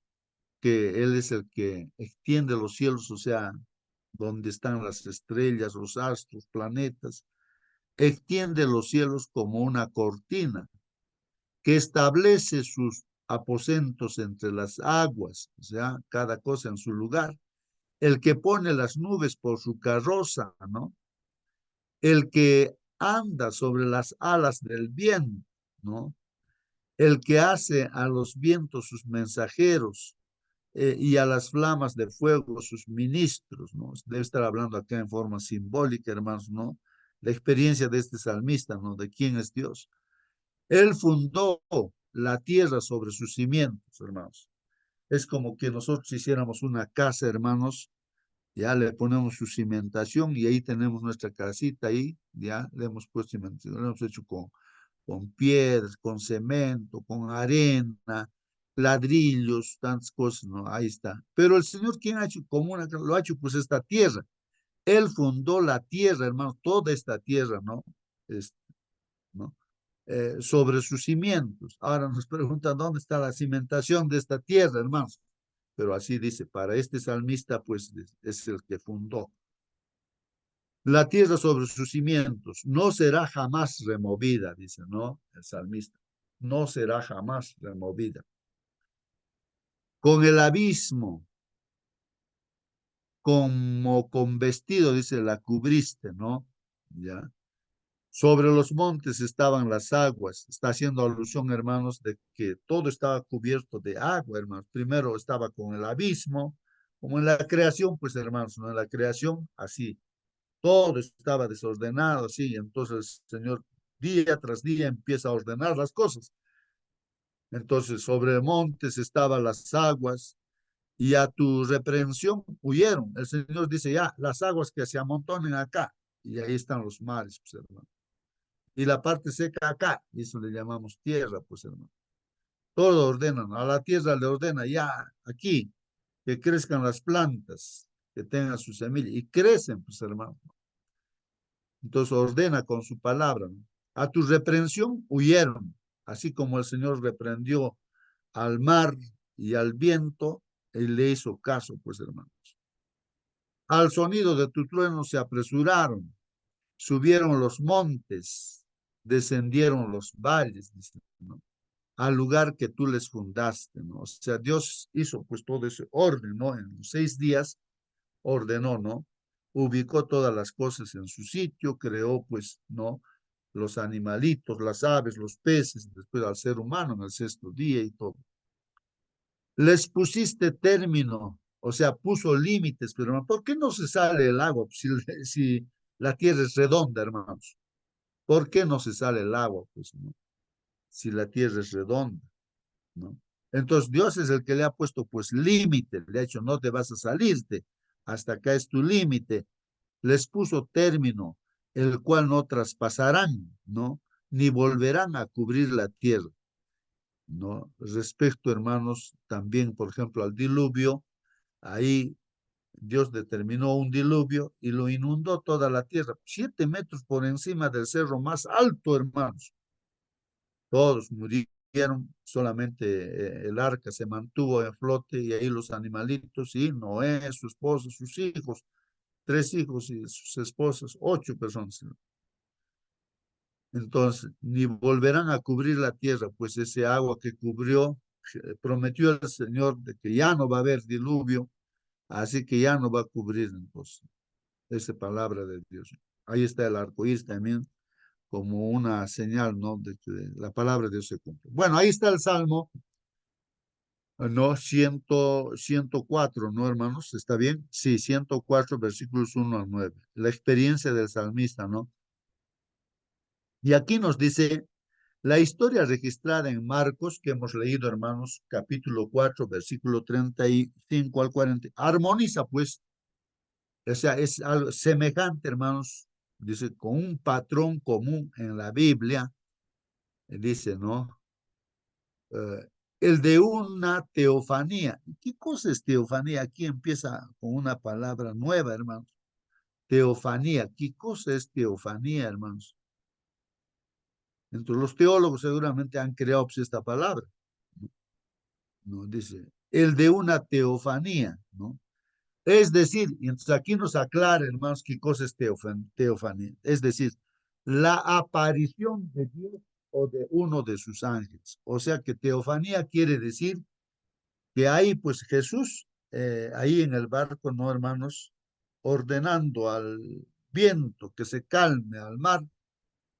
Que Él es el que extiende los cielos, o sea, donde están las estrellas, los astros, planetas, extiende los cielos como una cortina, que establece sus aposentos entre las aguas, o sea, cada cosa en su lugar, el que pone las nubes por su carroza, ¿no? El que anda sobre las alas del viento, ¿no? El que hace a los vientos sus mensajeros y a las flamas de fuego sus ministros, ¿no? Debe estar hablando acá en forma simbólica, hermanos, ¿no? La experiencia de este salmista, ¿no? De quién es Dios. Él fundó la tierra sobre sus cimientos, hermanos. Es como que nosotros hiciéramos una casa, hermanos, ya le ponemos su cimentación y ahí tenemos nuestra casita ahí, ya le hemos puesto cimentación, lo hemos hecho con piedras, con cemento, con arena, ladrillos, tantas cosas, ¿no? Ahí está. Pero el Señor, ¿quién ha hecho como lo ha hecho? Pues esta tierra. Él fundó la tierra, hermano, toda esta tierra, ¿no? ¿No? Sobre sus cimientos. Ahora nos preguntan dónde está la cimentación de esta tierra, hermanos. Pero así dice, para este salmista, pues es el que fundó. La tierra sobre sus cimientos no será jamás removida, dice, ¿no? El salmista. No será jamás removida. Con el abismo, como con vestido, dice, la cubriste, ¿no? Ya. Sobre los montes estaban las aguas. Está haciendo alusión, hermanos, de que todo estaba cubierto de agua, hermanos. Primero estaba con el abismo, como en la creación, pues, hermanos, ¿no? En la creación, así. Todo estaba desordenado, así. Entonces el Señor, día tras día, empieza a ordenar las cosas. Entonces, sobre montes estaban las aguas y a tu reprensión huyeron. El Señor dice, ya, las aguas que se amontonen acá. Y ahí están los mares, pues, hermano. Y la parte seca acá, y eso le llamamos tierra, pues hermano. Todo ordenan, a la tierra le ordena ya aquí, que crezcan las plantas, que tengan su semilla, y crecen, pues hermano. Entonces ordena con su palabra, ¿no? A tu reprensión huyeron, así como el Señor reprendió al mar y al viento, él le hizo caso, pues hermanos. Al sonido de tu trueno se apresuraron, subieron los montes, descendieron los valles, dice, ¿no? Al lugar que tú les fundaste, ¿no? O sea, Dios hizo pues todo ese orden, ¿no? En los 6 días ordenó, ¿no? Ubicó todas las cosas en su sitio, creó pues, ¿no? los animalitos, las aves, los peces, después al ser humano en el sexto día y todo. Les pusiste término, o sea, puso límites, pero hermano, ¿por qué no se sale el agua si la tierra es redonda, hermanos? ¿Por qué no se sale el agua, pues, no? Si la tierra es redonda, ¿no? Entonces Dios es el que le ha puesto, pues, límite, le ha dicho, no te vas a salirte, hasta acá es tu límite. Les puso término, el cual no traspasarán, ¿no? Ni volverán a cubrir la tierra, ¿no? Respecto, hermanos, también, por ejemplo, al diluvio, ahí Dios determinó un diluvio y lo inundó toda la tierra, 7 metros por encima del cerro más alto, hermanos. Todos murieron, solamente el arca se mantuvo en flote y ahí los animalitos y Noé, su esposa, sus hijos, 3 hijos y sus esposas, 8 personas. Entonces, ni volverán a cubrir la tierra, pues ese agua que cubrió, prometió el Señor de que ya no va a haber diluvio, así que ya no va a cubrir entonces esa palabra de Dios. Ahí está el arco iris también como una señal, ¿no? De que la palabra de Dios se cumple. Bueno, ahí está el Salmo, ¿no? 104, ¿no, hermanos? ¿Está bien? Sí, 104, versículos 1 al 9. La experiencia del salmista, ¿no? Y aquí nos dice la historia registrada en Marcos, que hemos leído, hermanos, capítulo 4, versículo 35 al 40. Armoniza, pues, o sea, es algo semejante, hermanos, dice, con un patrón común en la Biblia, dice, ¿no? El de una teofanía. ¿Qué cosa es teofanía? Aquí empieza con una palabra nueva, hermanos. Teofanía. ¿Qué cosa es teofanía, hermanos? Entonces, los teólogos seguramente han creado pues, esta palabra. ¿No? Dice, el de una teofanía, ¿no? Es decir, y entonces aquí nos aclara, hermanos, qué cosa es teofanía. Es decir, la aparición de Dios o de uno de sus ángeles. O sea que teofanía quiere decir que ahí, pues Jesús, ahí en el barco, ¿no, hermanos? Ordenando al viento que se calme, al mar.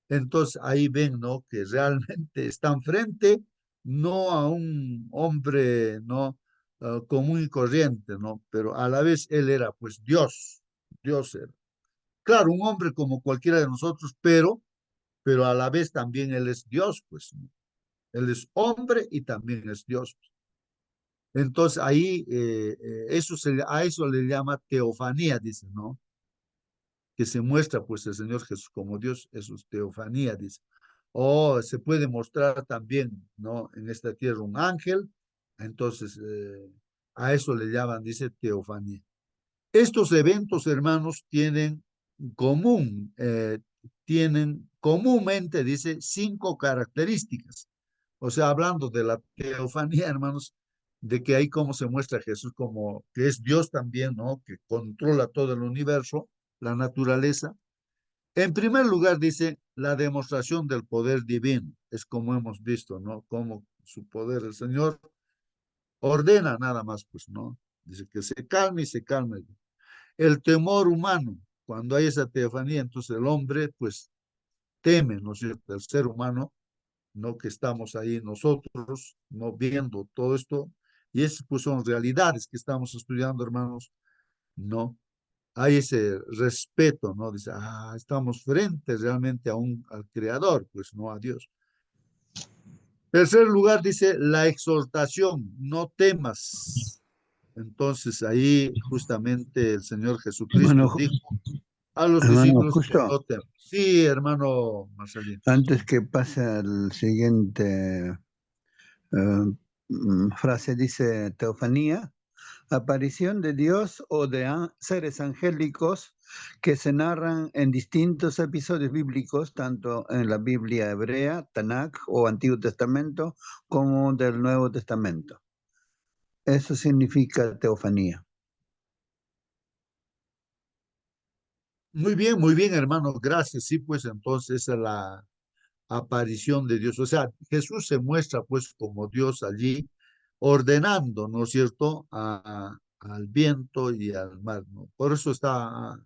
Entonces ahí ven, ¿no? Que realmente están frente no a un hombre, ¿no? Común y corriente, ¿no? Pero a la vez él era, pues, Dios. Dios era. Claro, un hombre como cualquiera de nosotros, pero a la vez también él es Dios, pues, ¿no? Él es hombre y también es Dios. Entonces ahí a eso le llama teofanía, dice, ¿no? Que se muestra pues el Señor Jesús como Dios, eso es teofanía, dice. O se puede mostrar también, ¿no? En esta tierra un ángel, entonces a eso le llaman, dice, teofanía. Estos eventos, hermanos, tienen comúnmente, dice, 5 características. O sea, hablando de la teofanía, hermanos, de que ahí como se muestra Jesús como que es Dios también, ¿no? Que controla todo el universo, la naturaleza. En primer lugar, dice, la demostración del poder divino. Es como hemos visto, ¿no? Como su poder, el Señor ordena nada más, pues, ¿no? Dice que se calme y se calme. El temor humano, cuando hay esa teofanía, entonces el hombre, pues, teme, ¿no es cierto? El ser humano, ¿no? Que estamos ahí nosotros, ¿no? Viendo todo esto. Y esas, pues, son realidades que estamos estudiando, hermanos, ¿no? Hay ese respeto, ¿no? Dice, estamos frente realmente al Creador, pues, no a Dios. Tercer lugar, dice, la exhortación, no temas. Entonces ahí justamente el Señor Jesucristo Hermano, dijo a los hermano, discípulos que justo no teman. Sí, hermano Marcelino. antes que pase al siguiente frase, dice teofanía, aparición de Dios o de seres angélicos que se narran en distintos episodios bíblicos, tanto en la Biblia hebrea, Tanakh o Antiguo Testamento, como del Nuevo Testamento. Eso significa teofanía. Muy bien, hermano, gracias. Sí, pues entonces esa es la aparición de Dios. O sea, Jesús se muestra pues como Dios allí ordenando, ¿no es cierto?, al viento y al mar, ¿no? Por eso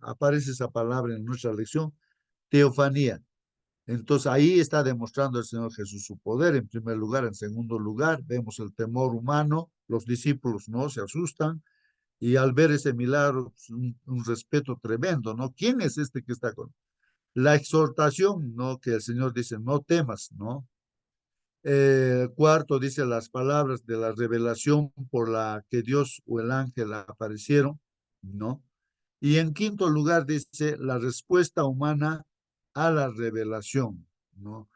aparece esa palabra en nuestra lección, teofanía. Entonces ahí está demostrando el Señor Jesús su poder, en primer lugar. En segundo lugar, vemos el temor humano, los discípulos no se asustan, y al ver ese milagro, pues, un respeto tremendo, ¿no? ¿Quién es este que está con? La exhortación, ¿no? Que el Señor dice, no temas, ¿no? Cuarto, dice las palabras de la revelación por la que Dios o el ángel aparecieron, ¿no? Y en quinto lugar, dice la respuesta humana a la revelación, ¿no?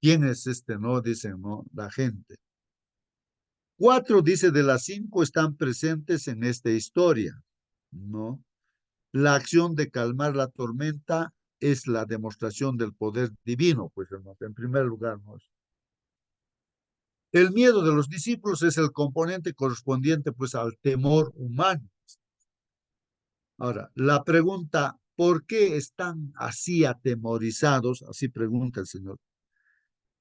¿Quién es este, no? Dicen, ¿no? La gente. Cuatro, dice, de las cinco están presentes en esta historia, ¿no? La acción de calmar la tormenta es la demostración del poder divino, pues, hermano, en primer lugar, ¿no? El miedo de los discípulos es el componente correspondiente, pues, al temor humano. Ahora, la pregunta, ¿por qué están así atemorizados? Así pregunta el Señor.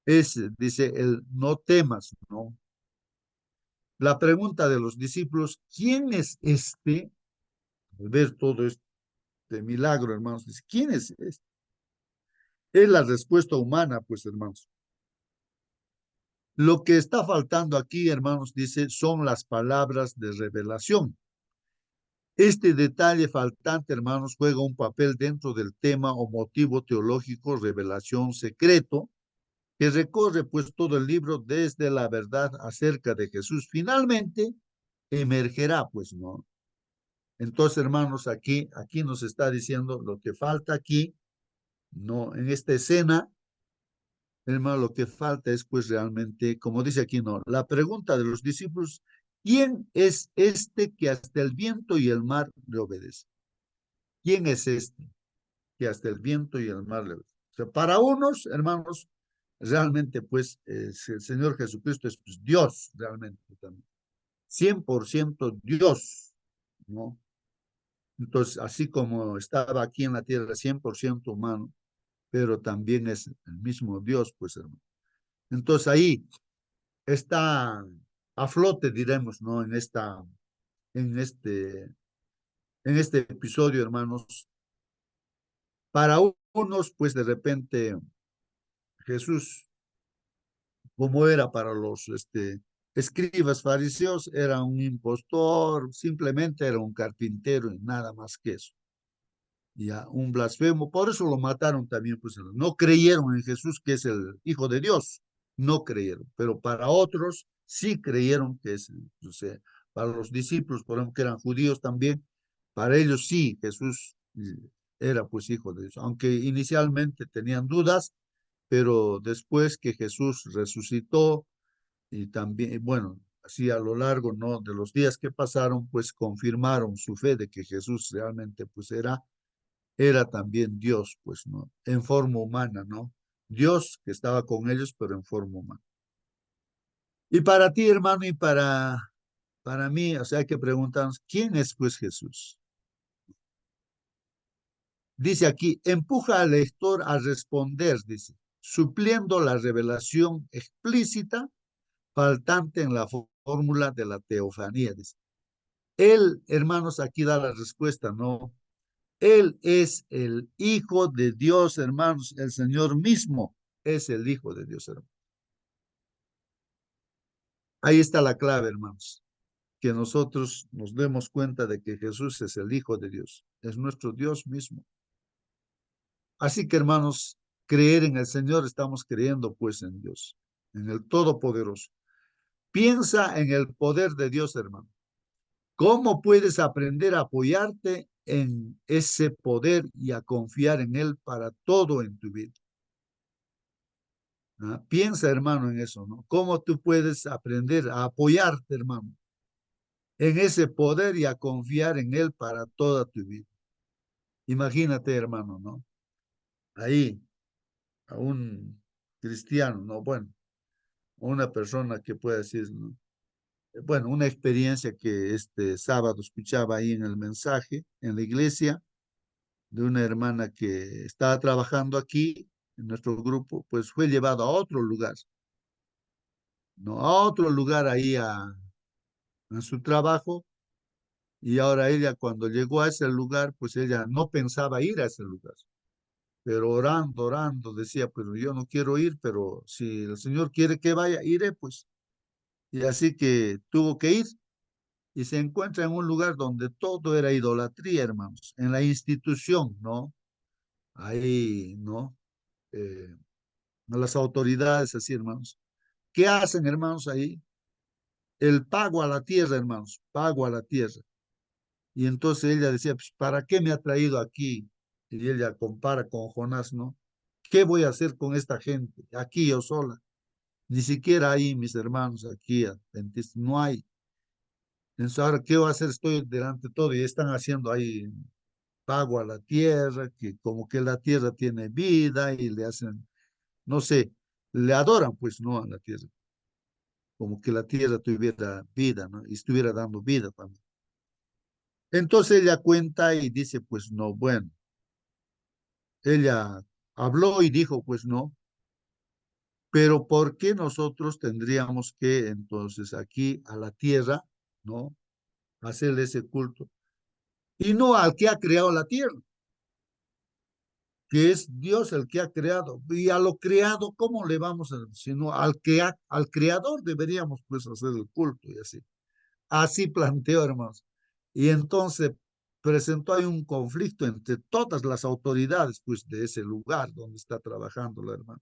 Dice, el no temas, ¿no? La pregunta de los discípulos, ¿quién es este? Al ver todo este milagro, hermanos, dice, ¿quién es este? Es la respuesta humana, pues, hermanos. Lo que está faltando aquí, hermanos, dice, son las palabras de revelación. Este detalle faltante, hermanos, juega un papel dentro del tema o motivo teológico, revelación secreto, que recorre pues todo el libro desde la verdad acerca de Jesús. Finalmente emergerá, pues, ¿no? Entonces, hermanos, aquí nos está diciendo lo que falta aquí, ¿no? En esta escena, hermano, lo que falta es pues realmente, como dice aquí, ¿no? La pregunta de los discípulos, ¿quién es este que hasta el viento y el mar le obedece? ¿Quién es este que hasta el viento y el mar le obedece? O sea, para unos, hermanos, realmente pues el Señor Jesucristo es pues, Dios, realmente también. 100% Dios, ¿no? Entonces, así como estaba aquí en la tierra 100% humano, pero también es el mismo Dios, pues hermano. Entonces ahí está a flote, diremos, ¿no? En este, en este episodio, hermanos. Para unos, pues de repente Jesús, como era para los escribas fariseos, era un impostor, simplemente era un carpintero y nada más que eso. Ya, un blasfemo, por eso lo mataron también, pues no creyeron en Jesús que es el Hijo de Dios, no creyeron, pero para otros sí creyeron que es, o sea, para los discípulos, por ejemplo, que eran judíos también, para ellos sí, Jesús era pues Hijo de Dios, aunque inicialmente tenían dudas, pero después que Jesús resucitó y también, bueno, así a lo largo, ¿no? De los días que pasaron, pues confirmaron su fe de que Jesús realmente pues era también Dios, pues, ¿no? En forma humana, ¿no? Dios que estaba con ellos, pero en forma humana. Y para ti, hermano, y para mí, o sea, hay que preguntarnos, ¿quién es pues Jesús? Dice aquí, empuja al lector a responder, dice, supliendo la revelación explícita faltante en la fórmula de la teofanía, dice. Él, hermanos, aquí da la respuesta, ¿no? Él es el Hijo de Dios, hermanos. El Señor mismo es el Hijo de Dios, hermanos. Ahí está la clave, hermanos. Que nosotros nos demos cuenta de que Jesús es el Hijo de Dios. Es nuestro Dios mismo. Así que, hermanos, creer en el Señor, estamos creyendo pues en Dios, en el Todopoderoso. Piensa en el poder de Dios, hermano. ¿Cómo puedes aprender a apoyarte en ese poder y a confiar en Él para todo en tu vida? ¿Ah? Piensa, hermano, en eso, ¿no? ¿Cómo tú puedes aprender a apoyarte, hermano, en ese poder y a confiar en Él para toda tu vida? Imagínate, hermano, ¿no? Ahí, a un cristiano, ¿no? Bueno, una persona que pueda decir, ¿no? Bueno, una experiencia que este sábado escuchaba ahí en el mensaje, en la iglesia, de una hermana que estaba trabajando aquí en nuestro grupo, pues fue llevado a otro lugar, ¿no? A otro lugar ahí en su trabajo, y ahora ella cuando llegó a ese lugar, pues ella no pensaba ir a ese lugar. pero orando, orando, decía, pero yo no quiero ir, pero si el Señor quiere que vaya, iré, pues. Y así que tuvo que ir y se encuentra en un lugar donde todo era idolatría, hermanos, en la institución, ¿no? Ahí, ¿no? Eh, las autoridades, así, hermanos. ¿Qué hacen, hermanos, ahí? El pago a la tierra, hermanos, pago a la tierra. Y entonces ella decía, pues, ¿para qué me ha traído aquí? Y ella compara con Jonás, ¿no? ¿Qué voy a hacer con esta gente? Aquí yo sola. Ni siquiera hay mis hermanos aquí, adventistas, no hay. Entonces, ahora, ¿qué voy a hacer? Estoy delante de todo y están haciendo ahí pago a la tierra, que como que la tierra tiene vida y le hacen, no sé, le adoran, pues, ¿no? A la tierra, como que la tierra tuviera vida, ¿no? Y estuviera dando vida también. Entonces ella cuenta y dice, pues no, bueno, ella habló y dijo, pues no, pero ¿por qué nosotros tendríamos que entonces aquí a la tierra, ¿no? Hacerle ese culto? Y no al que ha creado la tierra, que es Dios el que ha creado. Y a lo creado, ¿cómo le vamos a, sino al creador deberíamos pues hacer el culto y así. Así planteó, hermanos. Y entonces presentó ahí un conflicto entre todas las autoridades pues de ese lugar donde está trabajando la hermana.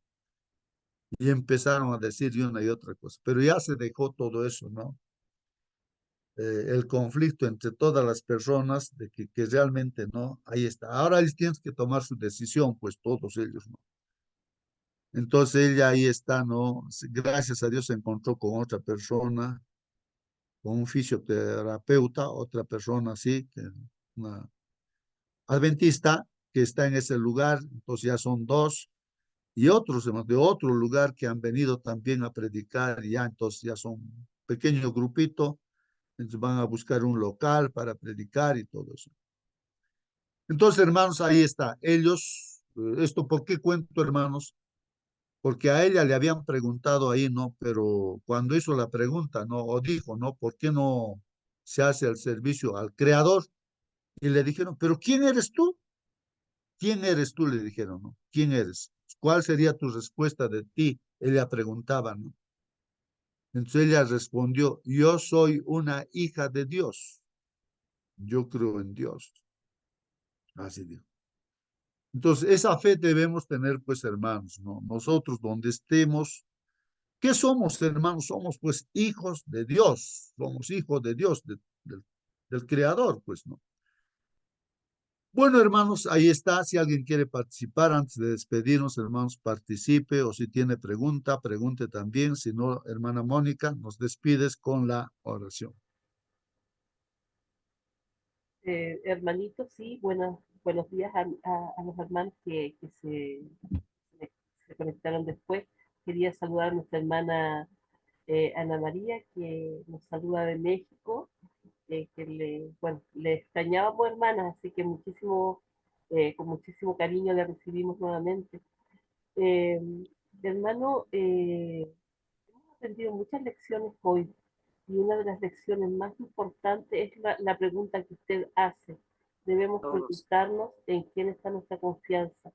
Y empezaron a decir una y otra cosa, pero ya se dejó todo eso, ¿no? El conflicto entre todas las personas de que realmente no, ahí está. Ahora ellos tienen que tomar su decisión, pues todos ellos, ¿no? Entonces ella ahí está, ¿no? Gracias a Dios se encontró con otra persona, con un fisioterapeuta, otra persona así, que una adventista que está en ese lugar, entonces ya son dos, y otros de otro lugar que han venido también a predicar, y ya entonces ya son un pequeño grupito, entonces van a buscar un local para predicar y todo eso. Entonces, hermanos, ahí está. Ellos, esto, ¿por qué cuento, hermanos? Porque a ella le habían preguntado ahí, ¿no? Pero cuando hizo la pregunta, ¿no? O dijo, ¿no? ¿Por qué no se hace el servicio al creador? Y le dijeron, ¿pero quién eres tú? ¿Quién eres tú? Le dijeron, ¿no? ¿Quién eres? ¿Cuál sería tu respuesta de ti? Ella preguntaba, ¿no? Entonces ella respondió, yo soy una hija de Dios. Yo creo en Dios. Así dijo. Entonces, esa fe debemos tener, pues, hermanos, ¿no? Nosotros donde estemos, ¿qué somos, hermanos? Somos, pues, hijos de Dios. Somos hijos de Dios, del Creador, pues, ¿no? Bueno, hermanos, ahí está. Si alguien quiere participar antes de despedirnos, hermanos, participe. O si tiene pregunta, pregunte también. Si no, hermana Mónica, nos despides con la oración. Hermanitos, sí, buenos días a los hermanos que se conectaron después. Quería saludar a nuestra hermana Ana María, que nos saluda de México, bueno, le extrañábamos, hermanas, así que con muchísimo cariño le recibimos nuevamente. Eh, Hermano, hemos aprendido muchas lecciones hoy, y una de las lecciones más importantes es la pregunta que usted hace. Debemos preguntarnos en quién está nuestra confianza.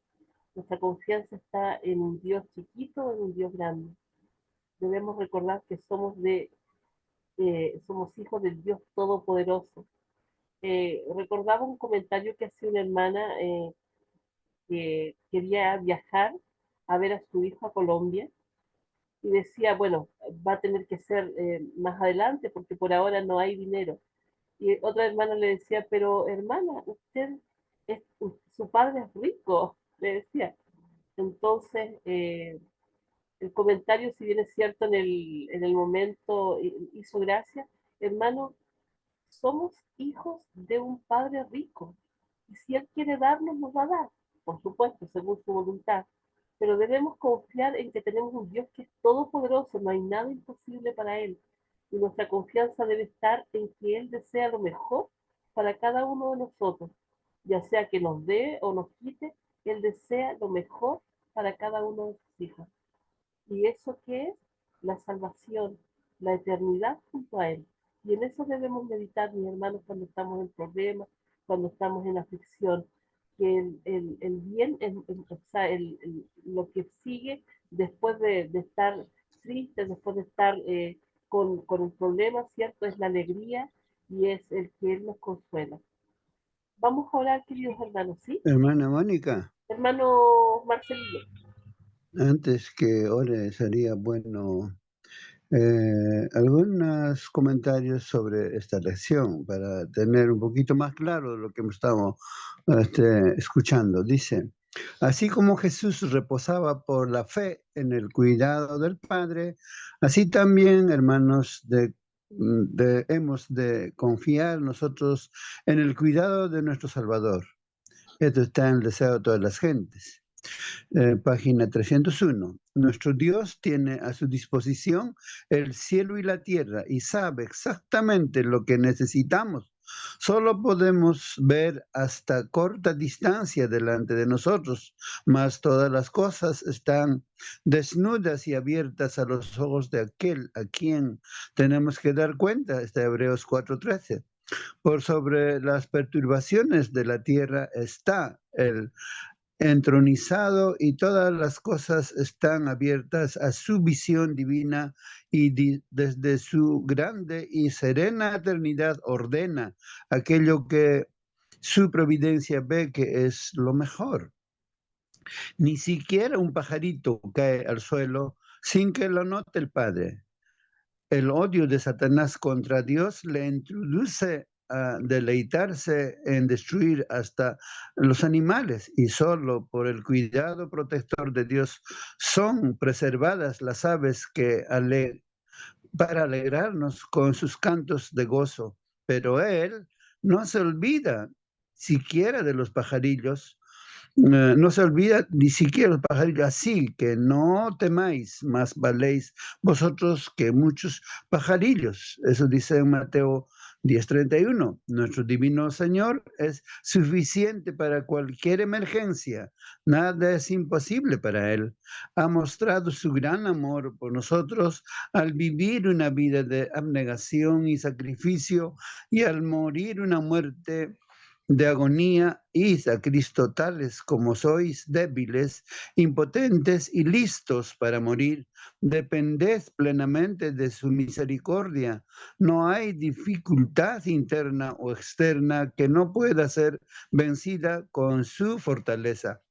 Nuestra confianza está en un Dios chiquito o en un Dios grande. Debemos recordar que somos hijos del Dios Todopoderoso. Recordaba un comentario que hacía una hermana que quería viajar a ver a su hijo a Colombia y decía, bueno, va a tener que ser más adelante porque por ahora no hay dinero. Y otra hermana le decía, pero hermana, su padre es rico, le decía. Entonces, el comentario, si bien es cierto, en el momento hizo gracia, hermano, somos hijos de un padre rico. Y si Él quiere darnos, nos va a dar, por supuesto, según su voluntad. Pero debemos confiar en que tenemos un Dios que es todopoderoso, no hay nada imposible para Él. Y nuestra confianza debe estar en que Él desea lo mejor para cada uno de nosotros, ya sea que nos dé o nos quite, Él desea lo mejor para cada uno de sus hijos. ¿Y eso qué es? La salvación, la eternidad junto a Él. Y en eso debemos meditar, mis hermanos, cuando estamos en problemas, cuando estamos en aflicción. que el bien, o sea, lo que sigue después de estar triste, después de estar con un problema, ¿cierto? Es la alegría y es el que Él nos consuela. Vamos a orar, queridos hermanos, ¿sí? Hermana Mónica, Hermano Marcelino. antes que ore sería bueno algunos comentarios sobre esta lección para tener un poquito más claro lo que estamos escuchando. Dice, así como Jesús reposaba por la fe en el cuidado del Padre, así también, hermanos, hemos de confiar nosotros en el cuidado de nuestro Salvador. Esto está en el deseo de todas las gentes. Página 301. Nuestro Dios tiene a su disposición el cielo y la tierra y sabe exactamente lo que necesitamos. Solo podemos ver hasta corta distancia delante de nosotros, mas todas las cosas están desnudas y abiertas a los ojos de aquel a quien tenemos que dar cuenta. Está Hebreos 4:13. Por sobre las perturbaciones de la tierra está el entronizado y todas las cosas están abiertas a su visión divina y desde su grande y serena eternidad ordena aquello que su providencia ve que es lo mejor. Ni siquiera un pajarito cae al suelo sin que lo note el Padre. El odio de Satanás contra Dios le introduce a deleitarse en destruir hasta los animales y solo por el cuidado protector de Dios son preservadas las aves para alegrarnos con sus cantos de gozo. Pero Él no se olvida siquiera de los pajarillos, no se olvida ni siquiera los pajarillos, así que no temáis, más valéis vosotros que muchos pajarillos. Eso dice en Mateo 10:31. Nuestro divino Señor es suficiente para cualquier emergencia. Nada es imposible para Él. Ha mostrado su gran amor por nosotros al vivir una vida de abnegación y sacrificio y al morir una muerte de agonía, id a Cristo tales como sois, débiles, impotentes y listos para morir. Depended plenamente de su misericordia. No hay dificultad interna o externa que no pueda ser vencida con su fortaleza.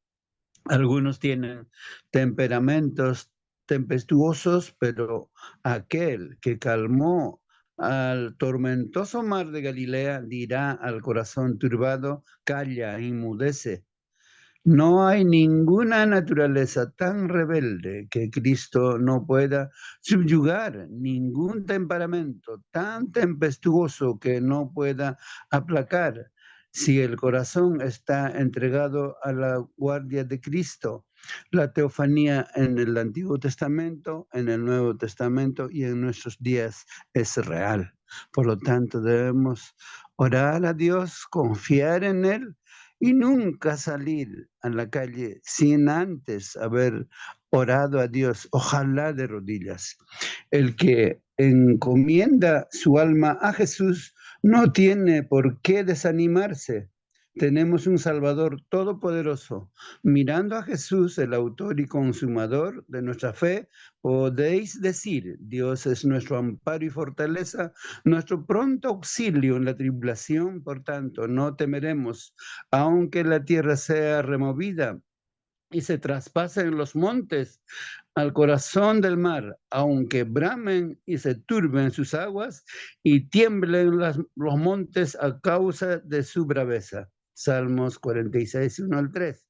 Algunos tienen temperamentos tempestuosos, pero aquel que calmó al tormentoso mar de Galilea dirá al corazón turbado, calla, inmudece. No hay ninguna naturaleza tan rebelde que Cristo no pueda subyugar, ningún temperamento tan tempestuoso que no pueda aplacar. Si el corazón está entregado a la guardia de Cristo, la teofanía en el Antiguo Testamento, en el Nuevo Testamento y en nuestros días es real. Por lo tanto, debemos orar a Dios, confiar en Él y nunca salir a la calle sin antes haber orado a Dios, ojalá de rodillas. El que encomienda su alma a Jesús no tiene por qué desanimarse. Tenemos un Salvador todopoderoso. Mirando a Jesús, el autor y consumador de nuestra fe, podéis decir, Dios es nuestro amparo y fortaleza, nuestro pronto auxilio en la tribulación. Por tanto, no temeremos, aunque la tierra sea removida y se traspasen los montes al corazón del mar, aunque bramen y se turben sus aguas y tiemblen los montes a causa de su braveza. Salmos 46, 1-3.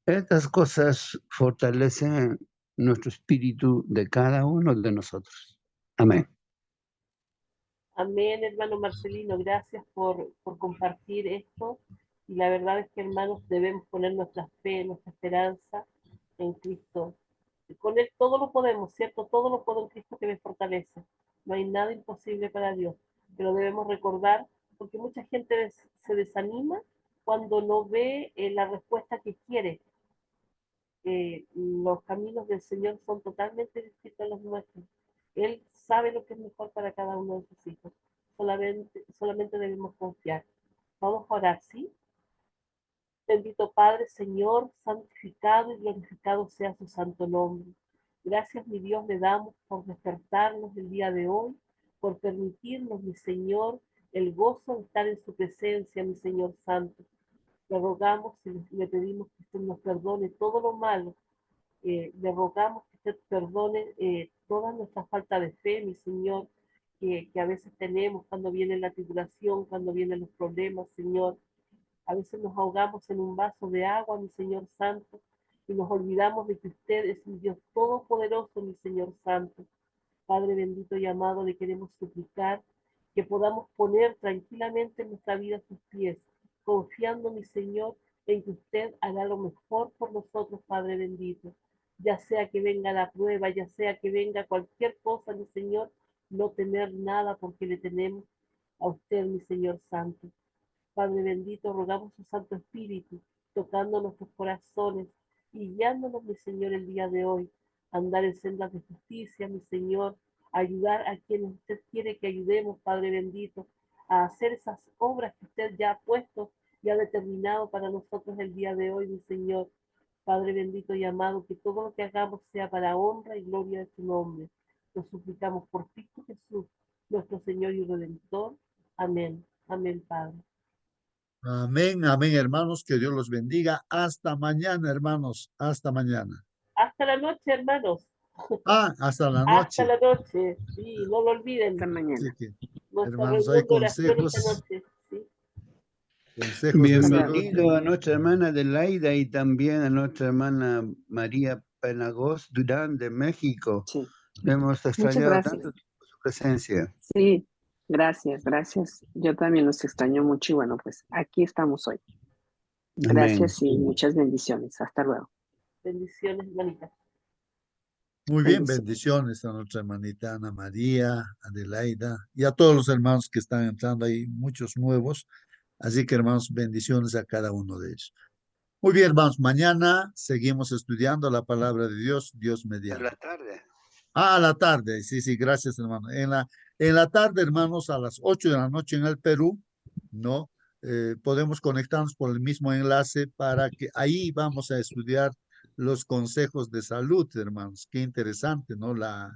Estas cosas fortalecen nuestro espíritu de cada uno de nosotros. Amén. Amén, hermano Marcelino, gracias por compartir esto. Y la verdad es que, hermanos, debemos poner nuestra fe, nuestra esperanza en Cristo. Con Él todo lo podemos, ¿cierto? Todo lo puedo en Cristo que me fortalece. No hay nada imposible para Dios. Pero debemos recordar, porque mucha gente se desanima cuando no ve la respuesta que quiere. Los caminos del Señor son totalmente distintos a los nuestros. Él sabe lo que es mejor para cada uno de sus hijos. Solamente debemos confiar. Vamos a orar, ¿sí? Bendito Padre, Señor, santificado y glorificado sea su santo nombre. Gracias, mi Dios, le damos por despertarnos el día de hoy, por permitirnos, mi Señor, el gozo de estar en su presencia, mi Señor Santo. Le rogamos y le pedimos que usted nos perdone todo lo malo. Le rogamos que usted perdone toda nuestra falta de fe, mi Señor, que a veces tenemos cuando viene la tribulación, cuando vienen los problemas, Señor. A veces nos ahogamos en un vaso de agua, mi Señor Santo, y nos olvidamos de que usted es un Dios todopoderoso, mi Señor Santo. Padre bendito y amado, le queremos suplicar que podamos poner tranquilamente nuestra vida a sus pies, confiando, mi Señor, en que usted hará lo mejor por nosotros, Padre bendito. Ya sea que venga la prueba, ya sea que venga cualquier cosa, mi Señor, no temer nada porque le tenemos a usted, mi Señor Santo. Padre bendito, rogamos su Santo Espíritu, tocando nuestros corazones y guiándonos, mi Señor, el día de hoy, a andar en sendas de justicia, mi Señor, a ayudar a quienes usted quiere que ayudemos, Padre bendito, a hacer esas obras que usted ya ha puesto y ha determinado para nosotros el día de hoy, mi Señor. Padre bendito y amado, que todo lo que hagamos sea para honra y gloria de su nombre. Lo suplicamos por Cristo Jesús, nuestro Señor y Redentor. Amén. Amén, Padre. Amén, amén, hermanos, que Dios los bendiga. Hasta mañana, hermanos, hasta mañana. Hasta la noche, hermanos. Hasta la Hasta noche. la noche. Sí, no lo olviden. Hasta mañana. Así que, Nuestra hermanos, hay reunión de oración esta consejos, noche. ¿Sí? consejos de salud. Bienvenido a nuestra hermana Adelaida y también a nuestra hermana María Penagos Durán de México. Sí. Hemos extrañado gracias. tanto tiempo su presencia. Sí, gracias, gracias. Yo también los extraño mucho y bueno, pues aquí estamos hoy. Amén. Gracias y muchas bendiciones. Hasta luego. Bendiciones, hermanita. Muy bien, Bendiciones. bendiciones a nuestra hermanita Ana María, Adelaida y a todos los hermanos que están entrando ahí, muchos nuevos. Así que, hermanos, bendiciones a cada uno de ellos. Muy bien, hermanos, mañana seguimos estudiando la palabra de Dios, Dios A mediante. la tarde. A la tarde, sí, sí, gracias, hermano. En la tarde, hermanos, a las 8 de la noche en el Perú, ¿no? Podemos conectarnos por el mismo enlace para que ahí vamos a estudiar los consejos de salud, hermanos. Qué interesante, ¿no? La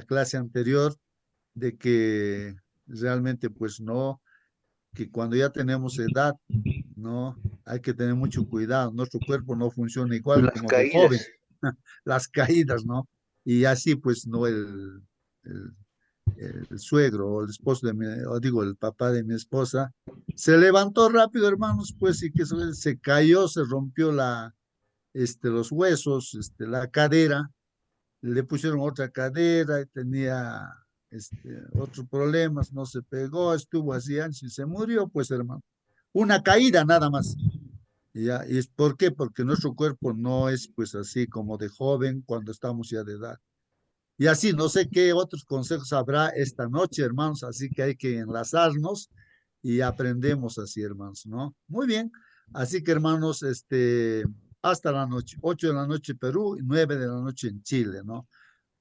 clase anterior de que realmente, pues, no, que cuando ya tenemos edad, ¿no? Hay que tener mucho cuidado. Nuestro cuerpo no funciona igual Las como de joven. caídas. Las caídas, ¿no? Y así, pues, no el, el suegro o el esposo de mi, o digo, el papá de mi esposa, se levantó rápido, hermanos, pues, y que se cayó, se rompió los huesos, la cadera, le pusieron otra cadera y tenía otros problemas, no se pegó, estuvo así años y se murió, pues, hermano. Una caída nada más. Ya, ¿y es por qué? Porque nuestro cuerpo no es pues así como de joven cuando estamos ya de edad. Y así, no sé qué otros consejos habrá esta noche, hermanos, así que hay que enlazarnos y aprendemos así, hermanos, ¿no? Muy bien, así que hermanos, hasta la noche, 8 de la noche Perú y 9 de la noche en Chile, ¿no?